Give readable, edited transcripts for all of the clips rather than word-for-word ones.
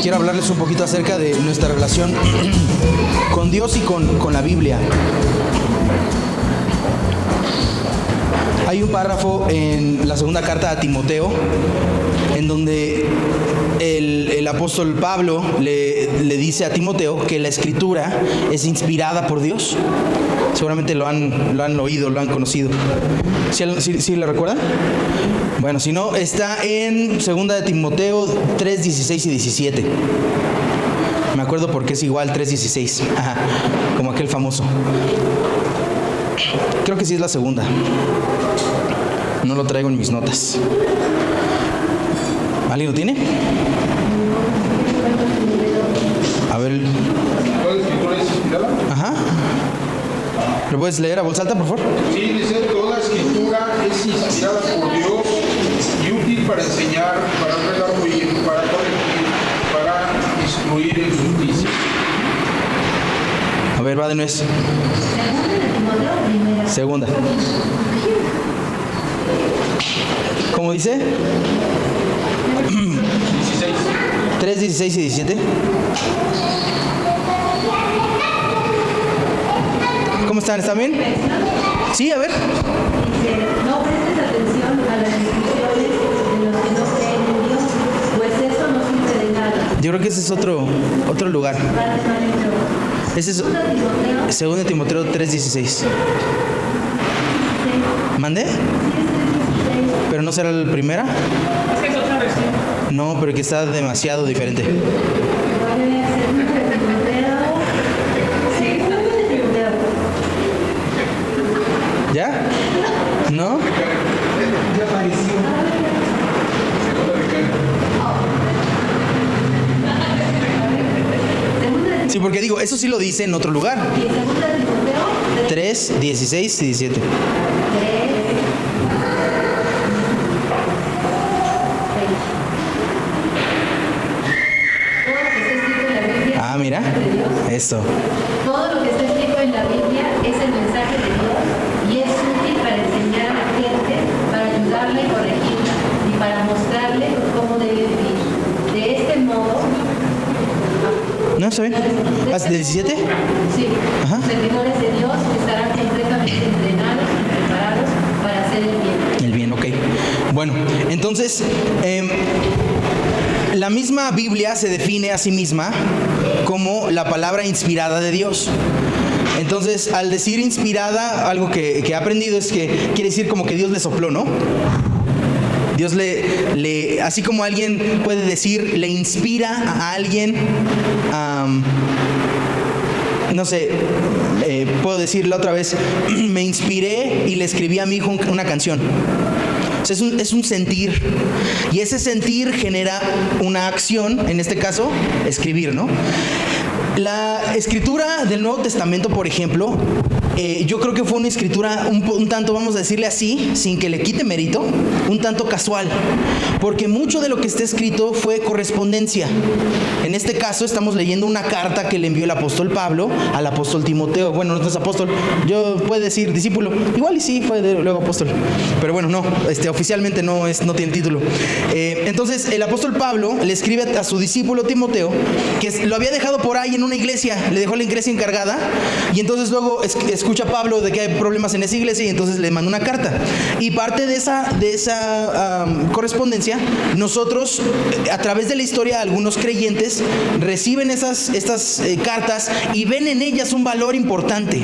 quiero hablarles un poquito acerca de nuestra relación con Dios y con la Biblia. Hay un párrafo en la segunda carta a Timoteo en donde el apóstol Pablo le dice a Timoteo que la escritura es inspirada por Dios. Seguramente lo han oído, lo han conocido. ¿Sí lo recuerdan? Bueno, si no, está en 2 de Timoteo 3, 16 y 17. Me acuerdo porque es igual 3:16. Ajá, como aquel famoso. Creo que sí es la segunda. No lo traigo en mis notas. ¿Alguien lo tiene? A ver. ¿Cuál escritura es inspirada? Ajá. ¿Lo puedes leer a voz alta, por favor? Sí, dice: toda escritura es inspirada por Dios y útil para enseñar, para redarguir, para corregir, para instruir en justicia. A ver, va de nuez. Segunda. ¿Cómo dice? 16. 3, 16 y 17. ¿Cómo están? ¿Están bien? Sí, a ver. Dice: no prestes atención a las instrucciones de los que no creen en Dios, pues eso no sirve de nada. Yo creo que ese es otro lugar. Ese es 2 de Timoteo 3:16. ¿Mandé? ¿Pero no será la primera? Es que es otra versión. No, pero que está demasiado diferente. ¿Ya? ¿No? Ya apareció. Sí, porque digo, eso sí lo dice en otro lugar. 3, 16 y 17. Ah, mira. Eso. Todo lo que está escrito en la Biblia es el mensaje de Dios y es útil para enseñar a la gente, para ayudarle a corregirla y para mostrarle cómo debe vivir. De este modo... ¿No? ¿Está bien? ¿Hasta el 17? Sí. Ajá. Los servidores de Dios estarán completamente entrenados y preparados para hacer el bien. El bien, ok. Bueno, entonces, la misma Biblia se define a sí misma como la palabra inspirada de Dios. Entonces, al decir inspirada, algo que he aprendido es que quiere decir como que Dios le sopló, ¿no? Dios le así como alguien puede decir, le inspira a alguien, no sé, puedo decirlo otra vez, me inspiré y le escribí a mi hijo una canción. O sea, es un sentir, y ese sentir genera una acción, en este caso, escribir, ¿no? La escritura del Nuevo Testamento, por ejemplo, yo creo que fue una escritura un tanto, vamos a decirle así, sin que le quite mérito, un tanto casual, porque mucho de lo que está escrito fue correspondencia. En este caso estamos leyendo una carta que le envió el apóstol Pablo al apóstol Timoteo. Bueno, no es apóstol, yo puedo decir discípulo, igual y sí fue luego apóstol, pero bueno, no, oficialmente no tiene título. Entonces el apóstol Pablo le escribe a su discípulo Timoteo, que lo había dejado por ahí en una iglesia, le dejó la iglesia encargada, y entonces luego escucha Pablo de que hay problemas en esa iglesia y entonces le manda una carta. Y parte de esa correspondencia, nosotros a través de la historia, algunos creyentes reciben estas cartas y ven en ellas un valor importante,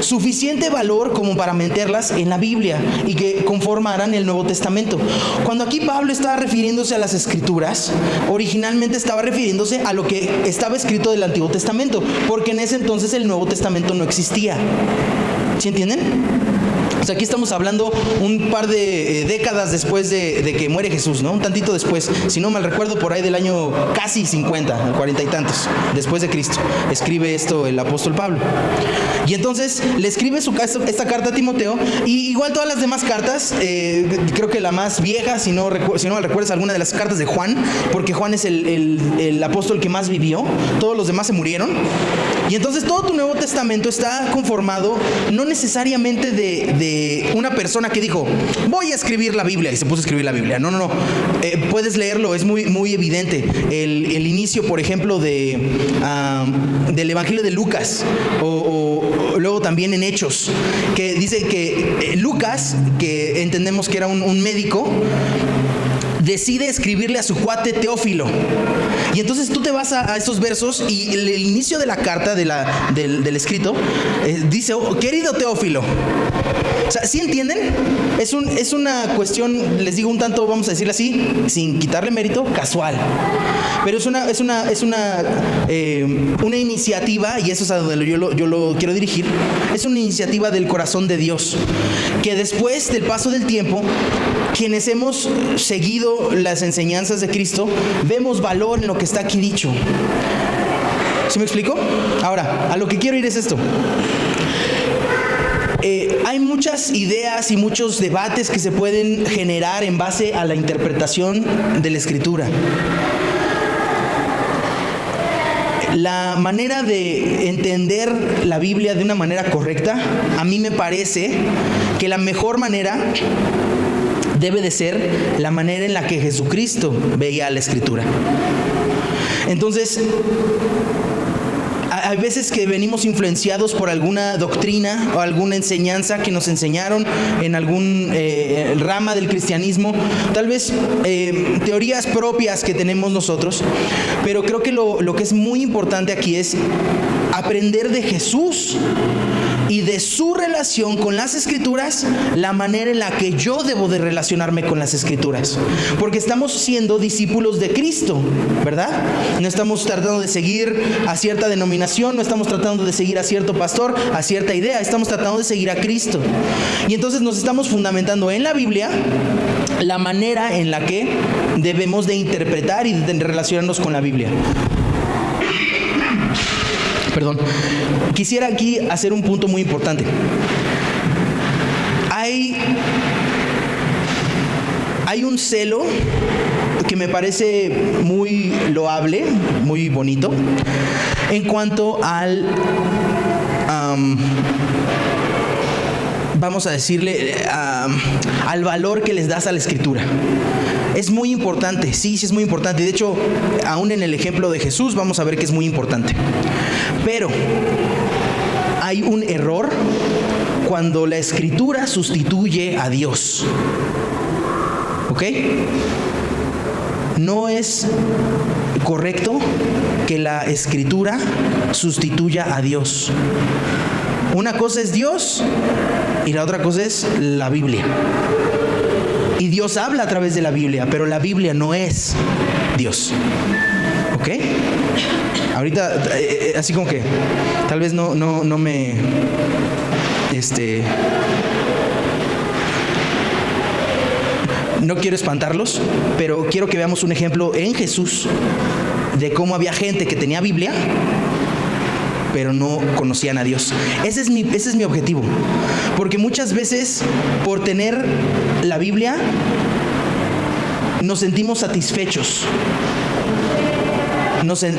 suficiente valor como para meterlas en la Biblia y que conformaran el Nuevo Testamento. Cuando aquí Pablo estaba refiriéndose a las escrituras, originalmente estaba refiriéndose a lo que estaba escrito del Antiguo Testamento, porque en ese entonces el Nuevo Testamento no existía. ¿Sí entienden? O sea, aquí estamos hablando un par de décadas después de que muere Jesús, ¿no? Un tantito después, si no mal recuerdo, por ahí del año casi 50, 40 y tantos, después de Cristo, escribe esto el apóstol Pablo. Y entonces le escribe esta carta a Timoteo, y igual todas las demás cartas, creo que la más vieja, si no mal recuerdas, alguna de las cartas de Juan, porque Juan es el apóstol que más vivió, todos los demás se murieron. Y entonces todo tu Nuevo Testamento está conformado no necesariamente de de una persona que dijo, voy a escribir la Biblia, y se puso a escribir la Biblia. No. Puedes leerlo, es muy evidente. El inicio, por ejemplo, del Evangelio de Lucas, o luego también en Hechos, que dice que Lucas, que entendemos que era un médico, decide escribirle a su cuate Teófilo. Y entonces tú te vas a esos versos y el inicio de la carta del escrito dice, oh, querido Teófilo. O sea, ¿sí entienden? Es una cuestión, les digo un tanto, vamos a decirlo así, sin quitarle mérito, casual. Pero es una iniciativa, y eso es a donde yo lo quiero dirigir. Es una iniciativa del corazón de Dios, que después del paso del tiempo, quienes hemos seguido las enseñanzas de Cristo, vemos valor en lo que está aquí dicho. ¿Sí me explico? Ahora, a lo que quiero ir es esto. Hay muchas ideas y muchos debates que se pueden generar en base a la interpretación de la Escritura. La manera de entender la Biblia de una manera correcta, a mí me parece que la mejor manera debe de ser la manera en la que Jesucristo veía la Escritura. Entonces, hay veces que venimos influenciados por alguna doctrina o alguna enseñanza que nos enseñaron en algún rama del cristianismo, tal vez teorías propias que tenemos nosotros, pero creo que lo que es muy importante aquí es aprender de Jesús y de su relación con las Escrituras, la manera en la que yo debo de relacionarme con las Escrituras, porque estamos siendo discípulos de Cristo, ¿verdad? No estamos tratando de seguir a cierta denominación, no estamos tratando de seguir a cierto pastor, a cierta idea, estamos tratando de seguir a Cristo. Y entonces nos estamos fundamentando en la Biblia la manera en la que debemos de interpretar y de relacionarnos con la Biblia. Perdón. Quisiera aquí hacer un punto muy importante. Hay un celo que me parece muy loable, muy bonito, en cuanto al vamos a decirle, al valor que les das a la Escritura. Es muy importante, sí es muy importante. De hecho, aún en el ejemplo de Jesús vamos a ver que es muy importante. Pero hay un error cuando la Escritura sustituye a Dios. ¿Ok? No es correcto que la Escritura sustituya a Dios. Una cosa es Dios y la otra cosa es la Biblia. Y Dios habla a través de la Biblia, pero la Biblia no es Dios. ¿Ok? Ahorita, así como que tal vez no me... No quiero espantarlos, pero quiero que veamos un ejemplo en Jesús de cómo había gente que tenía Biblia, pero no conocían a Dios. Ese es mi objetivo. Porque muchas veces, por tener la Biblia, nos sentimos satisfechos.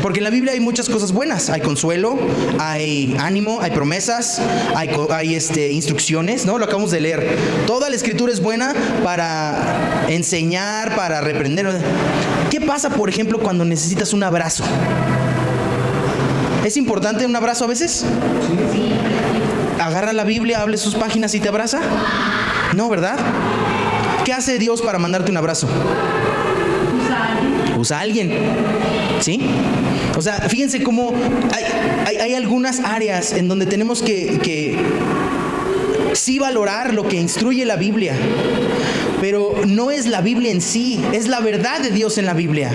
Porque en la Biblia hay muchas cosas buenas. Hay consuelo, hay ánimo, hay promesas, hay instrucciones, ¿no? Lo acabamos de leer. Toda la Escritura es buena para enseñar, para reprender. ¿Qué pasa, por ejemplo, cuando necesitas un abrazo? ¿Es importante un abrazo a veces? Sí. Agarra la Biblia, abre sus páginas y te abraza. No, ¿verdad? ¿Qué hace Dios para mandarte un abrazo? Usa a alguien. ¿Sí? O sea, fíjense cómo hay algunas áreas en donde tenemos que sí valorar lo que instruye la Biblia. Pero no es la Biblia en sí, es la verdad de Dios en la Biblia,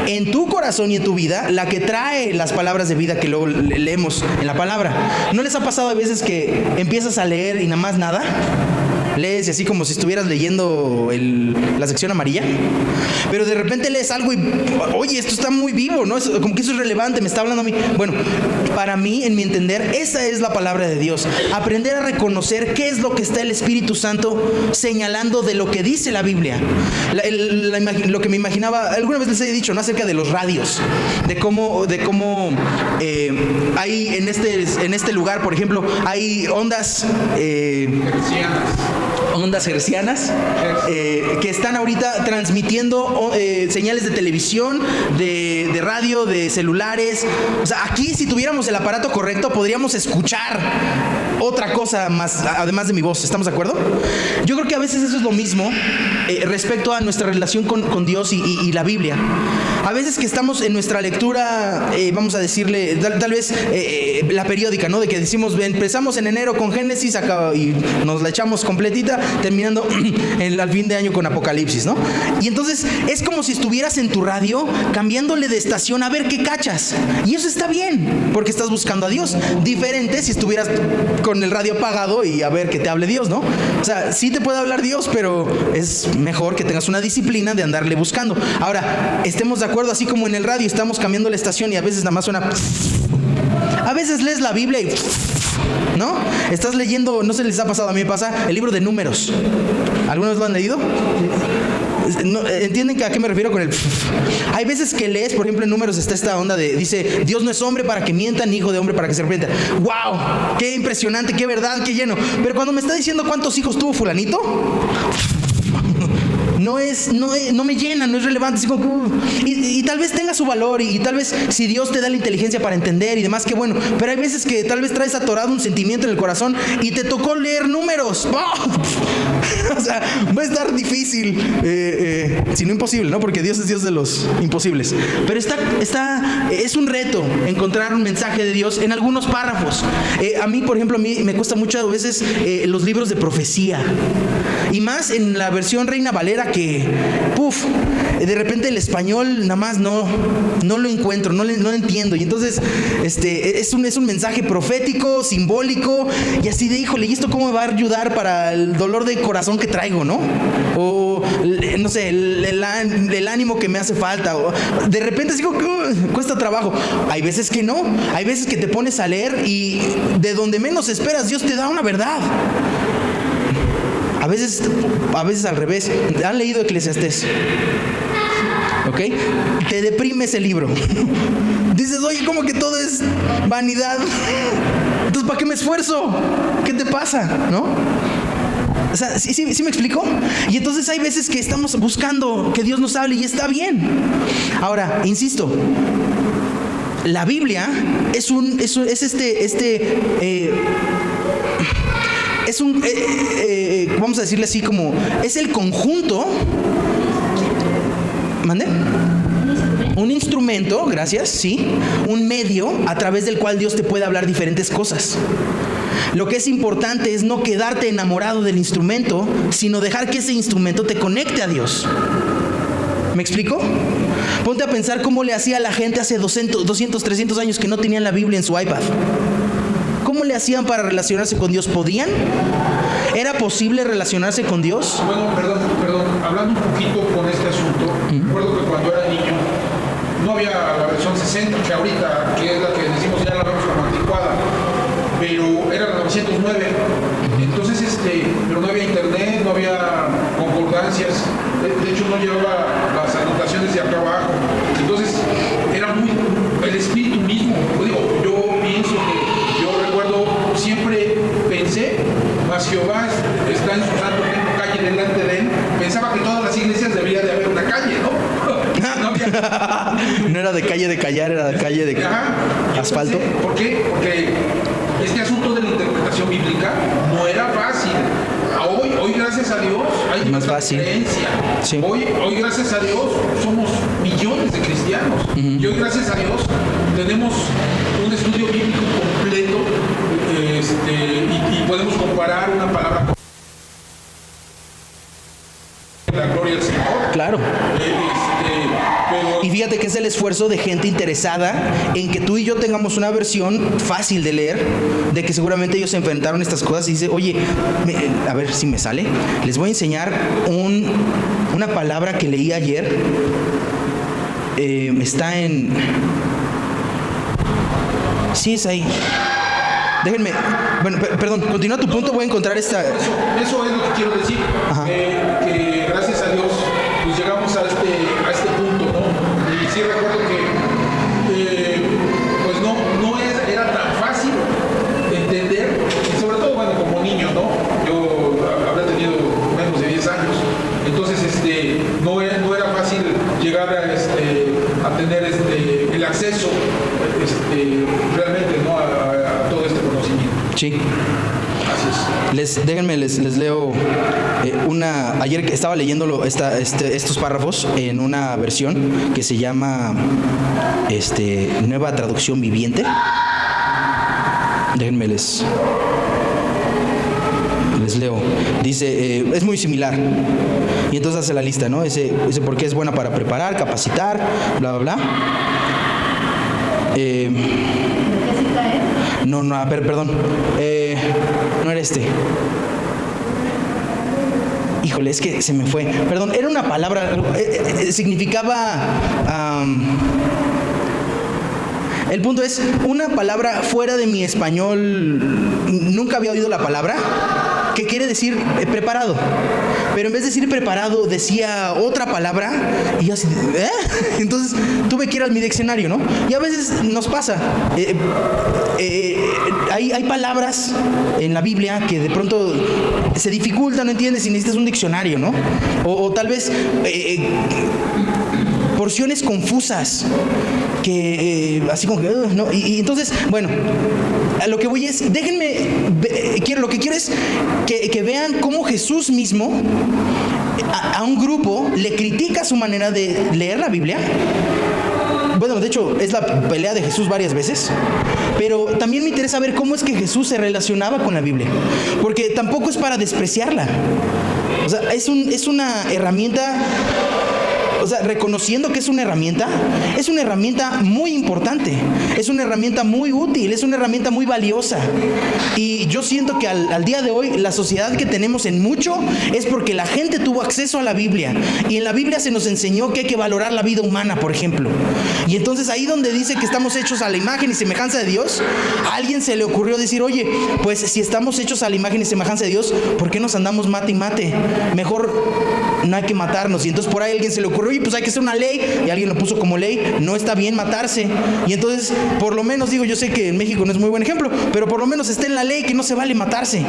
en tu corazón y en tu vida, la que trae las palabras de vida que luego leemos en la palabra. ¿No les ha pasado a veces que empiezas a leer y nada más nada? lees y así como si estuvieras leyendo la sección amarilla, pero de repente lees algo y, oye, esto está muy vivo, ¿no? Como que eso es relevante, me está hablando a mí. Bueno, para mí, en mi entender, esa es la palabra de Dios. Aprender a reconocer qué es lo que está el Espíritu Santo señalando de lo que dice la Biblia. Lo que me imaginaba, alguna vez les he dicho, ¿no? Acerca de los radios, de cómo hay en este lugar, por ejemplo, hay ondas hercianas que están ahorita transmitiendo señales de televisión, de radio, de celulares. O sea, aquí si tuviéramos el aparato correcto podríamos escuchar otra cosa más, además de mi voz. ¿Estamos de acuerdo? Yo creo que a veces eso es lo mismo respecto a nuestra relación con Dios y la Biblia. A veces que estamos en nuestra lectura, vamos a decirle, tal vez la periódica, ¿no? De que decimos, empezamos en enero con Génesis y nos la echamos completita, terminando al fin de año con Apocalipsis, ¿no? Y entonces es como si estuvieras en tu radio cambiándole de estación a ver qué cachas. Y eso está bien, porque estás buscando a Dios. Diferente si estuvieras con el radio apagado y a ver que te hable Dios, ¿no? O sea, sí te puede hablar Dios, pero es mejor que tengas una disciplina de andarle buscando. Ahora, estemos de acuerdo, así como en el radio estamos cambiando la estación y a veces nada más suena... A veces lees la Biblia y... ¿no? Estás leyendo, no sé si les ha pasado, a mí me pasa, el libro de Números. ¿Algunos lo han leído? No, ¿entienden a qué me refiero con el...? Hay veces que lees, por ejemplo, en Números está esta onda dice, Dios no es hombre para que mienta, ni hijo de hombre para que se arrepienta. ¡Wow! ¡Qué impresionante, qué verdad, qué lleno! Pero cuando me está diciendo cuántos hijos tuvo fulanito... No me llena, no es relevante, así como, y tal vez tenga su valor y tal vez si Dios te da la inteligencia para entender y demás, qué bueno, pero hay veces que tal vez traes atorado un sentimiento en el corazón y te tocó leer Números. ¡Oh! O sea, va a estar difícil, si no imposible, ¿no? Porque Dios es Dios de los imposibles, pero es un reto encontrar un mensaje de Dios en algunos párrafos. A mí, por ejemplo, me cuesta mucho a veces los libros de profecía, y más en la versión Reina Valera, que de repente el español nada más no lo encuentro, no lo entiendo, y entonces es un mensaje profético, simbólico, y así de, híjole, ¿y esto cómo me va a ayudar para el dolor de corazón que traigo, no? O no sé, el ánimo que me hace falta, o de repente así como cuesta trabajo. Hay veces que no, hay veces que te pones a leer y de donde menos esperas Dios te da una verdad. A veces al revés. ¿Han leído Eclesiastés? ¿Ok? Te deprime ese libro. Dices, oye, como que todo es vanidad. Entonces, ¿para qué me esfuerzo? ¿Qué te pasa? ¿No? O sea, ¿sí me explico? Y entonces hay veces que estamos buscando que Dios nos hable y está bien. Ahora, insisto, la Biblia vamos a decirle así como, es el conjunto, ¿mande? Un instrumento, gracias, sí, un medio a través del cual Dios te puede hablar diferentes cosas. Lo que es importante es no quedarte enamorado del instrumento, sino dejar que ese instrumento te conecte a Dios. ¿Me explico? Ponte a pensar cómo le hacía la gente hace 200, 300 años que no tenían la Biblia en su iPad. ¿Cómo le hacían para relacionarse con Dios? ¿Podían? ¿Era posible relacionarse con Dios? Bueno, perdón, hablando un poquito con este asunto, recuerdo que cuando era niño no había la versión 60, que ahorita, que es la que decimos ya la vemos como anticuada, pero era la 909. Entonces, pero no había internet, no había concordancias, de hecho no llevaba las anotaciones de acá abajo. Entonces, era muy el espíritu mismo. Yo pienso que siempre pensé, mas Jehová está en su santo templo, calle delante de él. Pensaba que todas las iglesias debería de haber una calle, ¿no? No había... No era de calle de callar, era de calle de asfalto. ¿Por qué? Porque este asunto de la interpretación bíblica no era fácil. Hoy gracias a Dios hay más fácil. Sí. Hoy gracias a Dios somos millones de cristianos. Y hoy gracias a Dios tenemos un estudio bíblico completo, y podemos comparar una palabra con la gloria al Señor. Claro. Pero fíjate que es el esfuerzo de gente interesada en que tú y yo tengamos una versión fácil de leer, de que seguramente ellos se enfrentaron a estas cosas y dice, oye, a ver si me sale. Les voy a enseñar una palabra que leí ayer. Está en... Sí, es ahí. Déjenme... Bueno, perdón, continúa tu punto, voy a encontrar esta... Eso es lo que quiero decir. Que gracias a Dios pues llegamos a este punto, ¿no? Y sí recuerdo que pues no era tan fácil de entender, y sobre todo, bueno, como niño, ¿no? Yo habré tenido menos de 10 años, entonces no era fácil llegar a tener el acceso realmente, ¿no? a todo este conocimiento. Sí. Déjenme, les leo ayer que estaba leyéndolo estos párrafos en una versión que se llama Nueva Traducción Viviente. Déjenme les leo. Dice, es muy similar. Y entonces hace la lista, ¿no? Dice porque es buena para preparar, capacitar, bla, bla, bla. No, a ver, perdón. No era este. Híjole, es que se me fue. Perdón, era una palabra, significaba... el punto es, una palabra fuera de mi español, nunca había oído la palabra, que quiere decir preparado. Pero en vez de decir preparado, decía otra palabra, y yo así, entonces tuve que ir a mi diccionario, ¿no? Y a veces nos pasa, hay palabras en la Biblia que de pronto se dificultan, no entiendes, y necesitas un diccionario, ¿no? O tal vez porciones confusas que así como que ¿no? Y entonces, bueno, a lo que voy es, déjenme, lo que quiero es que vean cómo Jesús mismo a un grupo le critica su manera de leer la Biblia. Bueno, de hecho, es la pelea de Jesús varias veces, pero también me interesa ver cómo es que Jesús se relacionaba con la Biblia, porque tampoco es para despreciarla. O sea, es una herramienta. O sea, reconociendo que es una herramienta muy importante, es una herramienta muy útil, es una herramienta muy valiosa. Y yo siento que al día de hoy, la sociedad que tenemos en mucho es porque la gente tuvo acceso a la Biblia. Y en la Biblia se nos enseñó que hay que valorar la vida humana, por ejemplo. Y entonces ahí donde dice que estamos hechos a la imagen y semejanza de Dios, a alguien se le ocurrió decir, oye, pues si estamos hechos a la imagen y semejanza de Dios, ¿por qué nos andamos mate y mate? Mejor no hay que matarnos. Y entonces por ahí a alguien se le ocurrió, y pues hay que hacer una ley, y alguien lo puso como ley, no está bien matarse. Y entonces, por lo menos, digo, yo sé que en México no es muy buen ejemplo, pero por lo menos está en la ley que no se vale matarse.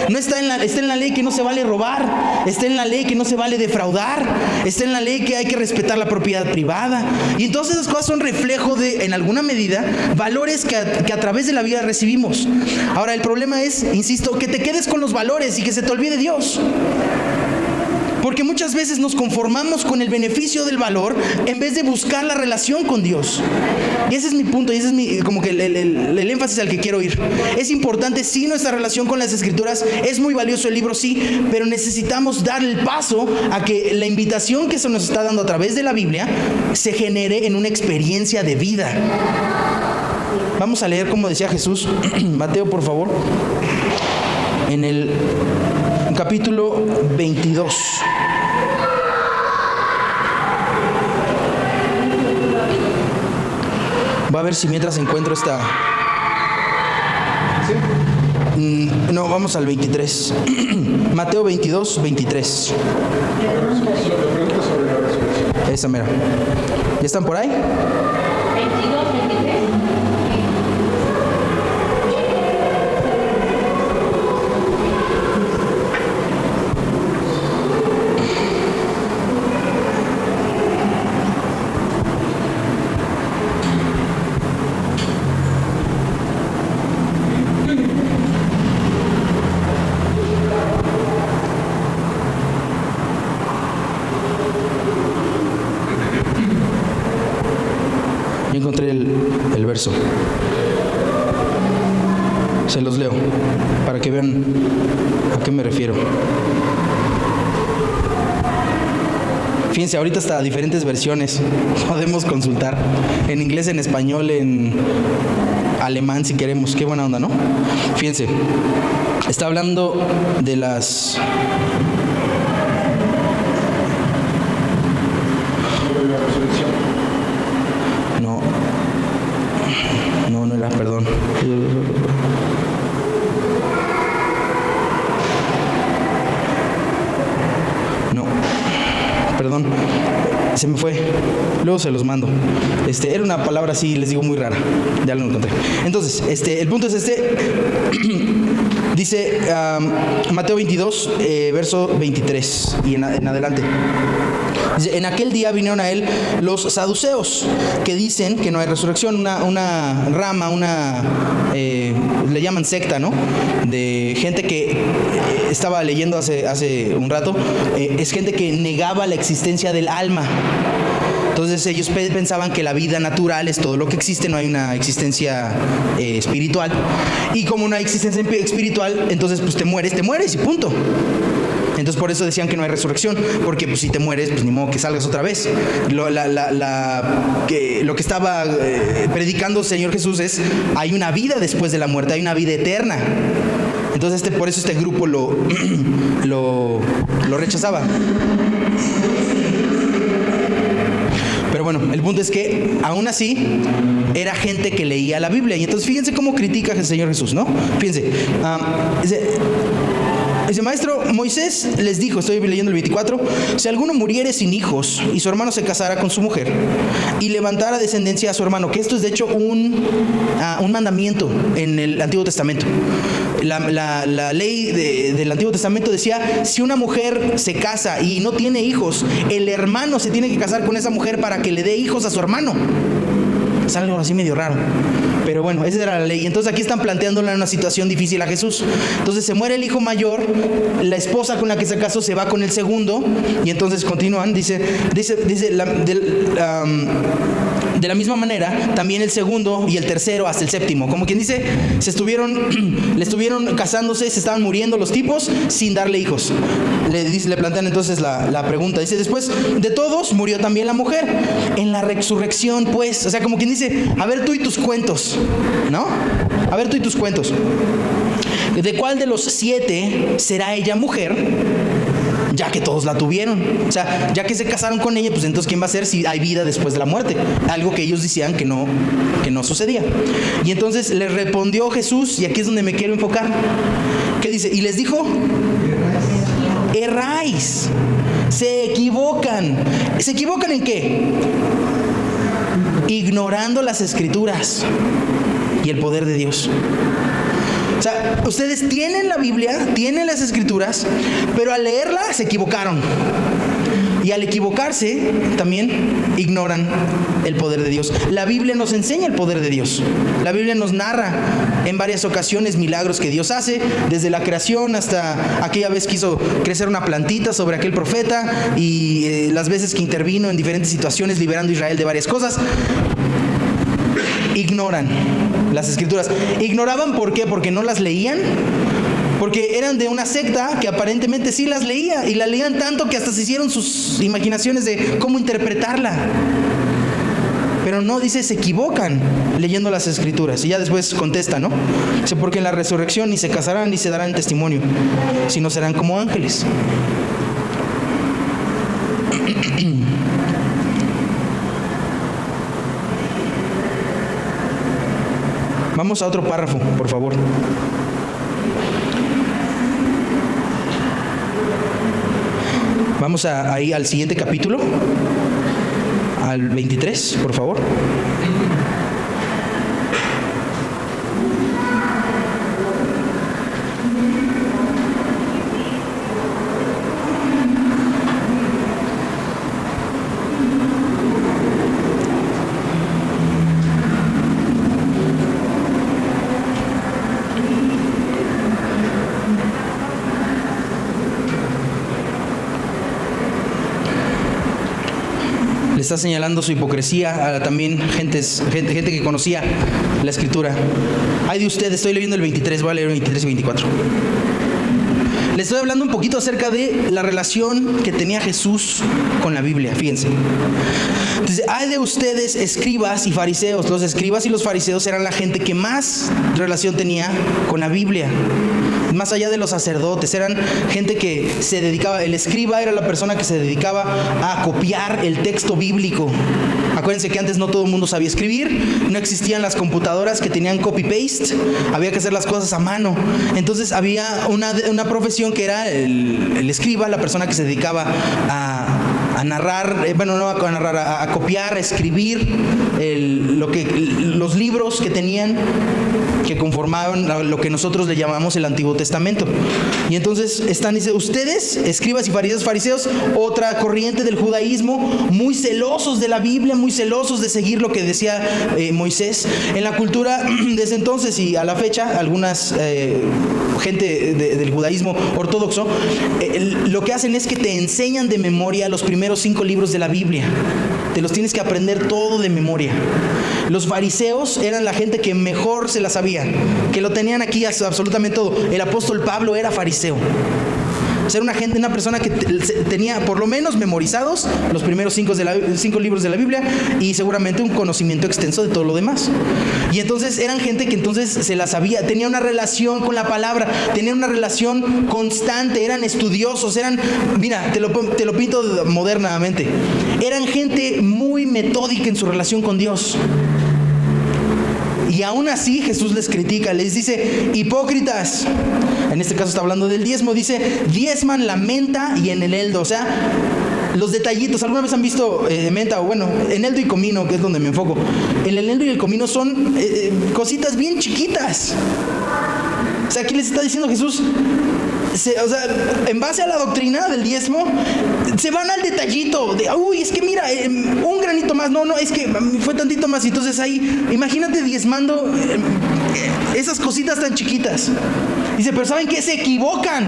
Está en la ley que no se vale robar, está en la ley que no se vale defraudar, está en la ley que hay que respetar la propiedad privada. Y entonces esas cosas son reflejo de, en alguna medida, valores que a través de la vida recibimos. Ahora, el problema es, insisto, que te quedes con los valores y que se te olvide Dios. Porque muchas veces nos conformamos con el beneficio del valor en vez de buscar la relación con Dios. Y ese es mi punto, y ese es como que el énfasis al que quiero ir. Es importante, sí, nuestra relación con las Escrituras, es muy valioso el libro, sí, pero necesitamos dar el paso a que la invitación que se nos está dando a través de la Biblia se genere en una experiencia de vida. Vamos a leer como decía Jesús. Mateo, por favor. En el capítulo 22. Va a ver si mientras encuentro esta... No, vamos al 23. Mateo 22, 23. Esa mera. ¿Ya están por ahí? 22, 23. Encontré el verso. Se los leo para que vean a qué me refiero. Fíjense, ahorita hasta diferentes versiones podemos consultar. En inglés, en español, en alemán si queremos. Qué buena onda, ¿no? Fíjense, está hablando de las... No era, perdón. No, perdón, se me fue. Luego se los mando. Era una palabra así, les digo, muy rara. Ya lo encontré. Entonces, el punto es dice Mateo 22, verso 23 y en adelante. Dice, en aquel día vinieron a él los saduceos, que dicen que no hay resurrección, una rama, le llaman secta, ¿no? De gente que estaba leyendo hace un rato, es gente que negaba la existencia del alma. Entonces ellos pensaban que la vida natural es todo lo que existe, no hay una existencia espiritual. Y como no hay existencia espiritual, entonces pues te mueres y punto. Entonces por eso decían que no hay resurrección, porque pues si te mueres, pues ni modo que salgas otra vez. Lo que estaba predicando el Señor Jesús es, hay una vida después de la muerte, hay una vida eterna. Entonces por eso este grupo lo rechazaba. Pero bueno, el punto es que aún así era gente que leía la Biblia. Y entonces fíjense cómo critica el Señor Jesús, ¿no? Fíjense, dice, maestro, Moisés les dijo, estoy leyendo el 24, si alguno muriere sin hijos y su hermano se casara con su mujer y levantara descendencia a su hermano, que esto es de hecho un mandamiento en el Antiguo Testamento. La ley del Antiguo Testamento decía, si una mujer se casa y no tiene hijos, el hermano se tiene que casar con esa mujer para que le dé hijos a su hermano. Es algo así medio raro. Pero bueno, esa era la ley. Entonces aquí están planteándole una situación difícil a Jesús. Entonces se muere el hijo mayor, la esposa con la que se casó se va con el segundo, y entonces continúan, dice de la misma manera, también el segundo y el tercero hasta el séptimo. Como quien dice, le estuvieron casándose, se estaban muriendo los tipos sin darle hijos. Le plantean entonces la pregunta. Dice, después de todos murió también la mujer. En la resurrección, pues, o sea, como quien dice, a ver tú y tus cuentos, ¿no? A ver tú y tus cuentos. ¿De cuál de los 7 será ella mujer? Ya que todos la tuvieron. O sea, ya que se casaron con ella, pues entonces ¿quién va a ser si hay vida después de la muerte? Algo que ellos decían que no sucedía. Y entonces les respondió Jesús, y aquí es donde me quiero enfocar. ¿Qué dice? Y les dijo, erráis, se equivocan. ¿Se equivocan en qué? Ignorando las Escrituras y el poder de Dios. O sea, ustedes tienen la Biblia, tienen las Escrituras, pero al leerla se equivocaron. Y al equivocarse, también ignoran el poder de Dios. La Biblia nos enseña el poder de Dios. La Biblia nos narra en varias ocasiones milagros que Dios hace, desde la creación hasta aquella vez que hizo crecer una plantita sobre aquel profeta, y las veces que intervino en diferentes situaciones liberando a Israel de varias cosas. Ignoran las Escrituras. ¿Ignoraban por qué? Porque no las leían. Porque eran de una secta que aparentemente sí las leía, y la leían tanto que hasta se hicieron sus imaginaciones de cómo interpretarla. Pero no, dice, se equivocan leyendo las Escrituras. Y ya después contesta, ¿no? Dice, porque en la resurrección ni se casarán ni se darán testimonio, sino serán como ángeles. Vamos a otro párrafo, por favor. Vamos ahí al siguiente capítulo, al 23, por favor. Está señalando su hipocresía a también gente que conocía la Escritura. Ay de ustedes, estoy leyendo el 23, voy a leer el 23 y 24. Les estoy hablando un poquito acerca de la relación que tenía Jesús con la Biblia, fíjense. Entonces, hay de ustedes escribas y fariseos. Los escribas y los fariseos eran la gente que más relación tenía con la Biblia. Más allá de los sacerdotes, eran gente que se dedicaba, el escriba era la persona que se dedicaba a copiar el texto bíblico. Acuérdense que antes no todo el mundo sabía escribir, no existían las computadoras que tenían copy-paste, había que hacer las cosas a mano. Entonces había una profesión que era el escriba, la persona que se dedicaba a narrar, a copiar, a escribir los libros que tenían, que conformaban lo que nosotros le llamamos el Antiguo Testamento. Y entonces dice, ustedes, escribas y fariseos, otra corriente del judaísmo, muy celosos de la Biblia, muy celosos de seguir lo que decía Moisés. En la cultura desde entonces y a la fecha, algunas gente del judaísmo ortodoxo, lo que hacen es que te enseñan de memoria los primeros 5 libros de la Biblia. Te los tienes que aprender todo de memoria. Los fariseos eran la gente que mejor se la sabía, que lo tenían aquí absolutamente todo. El apóstol Pablo era fariseo. O sea, era una persona que tenía por lo menos memorizados los primeros 5 libros de la Biblia y seguramente un conocimiento extenso de todo lo demás. Y entonces eran gente que entonces se la sabía, tenía una relación con la palabra, tenía una relación constante, eran estudiosos, mira, te lo pinto modernamente, eran gente muy metódica en su relación con Dios. Y aún así Jesús les critica, les dice, hipócritas. En este caso está hablando del diezmo, dice, diezman la menta y en el eneldo. O sea, los detallitos. ¿Alguna vez han visto menta? O bueno, eneldo y comino, que es donde me enfoco. El eneldo y el comino son cositas bien chiquitas. O sea, aquí les está diciendo Jesús, en base a la doctrina del diezmo, se van al detallito de, es que mira, un granito más, no, es que fue tantito más. Y entonces ahí, imagínate diezmando esas cositas tan chiquitas. Dice, pero ¿saben qué? Se equivocan.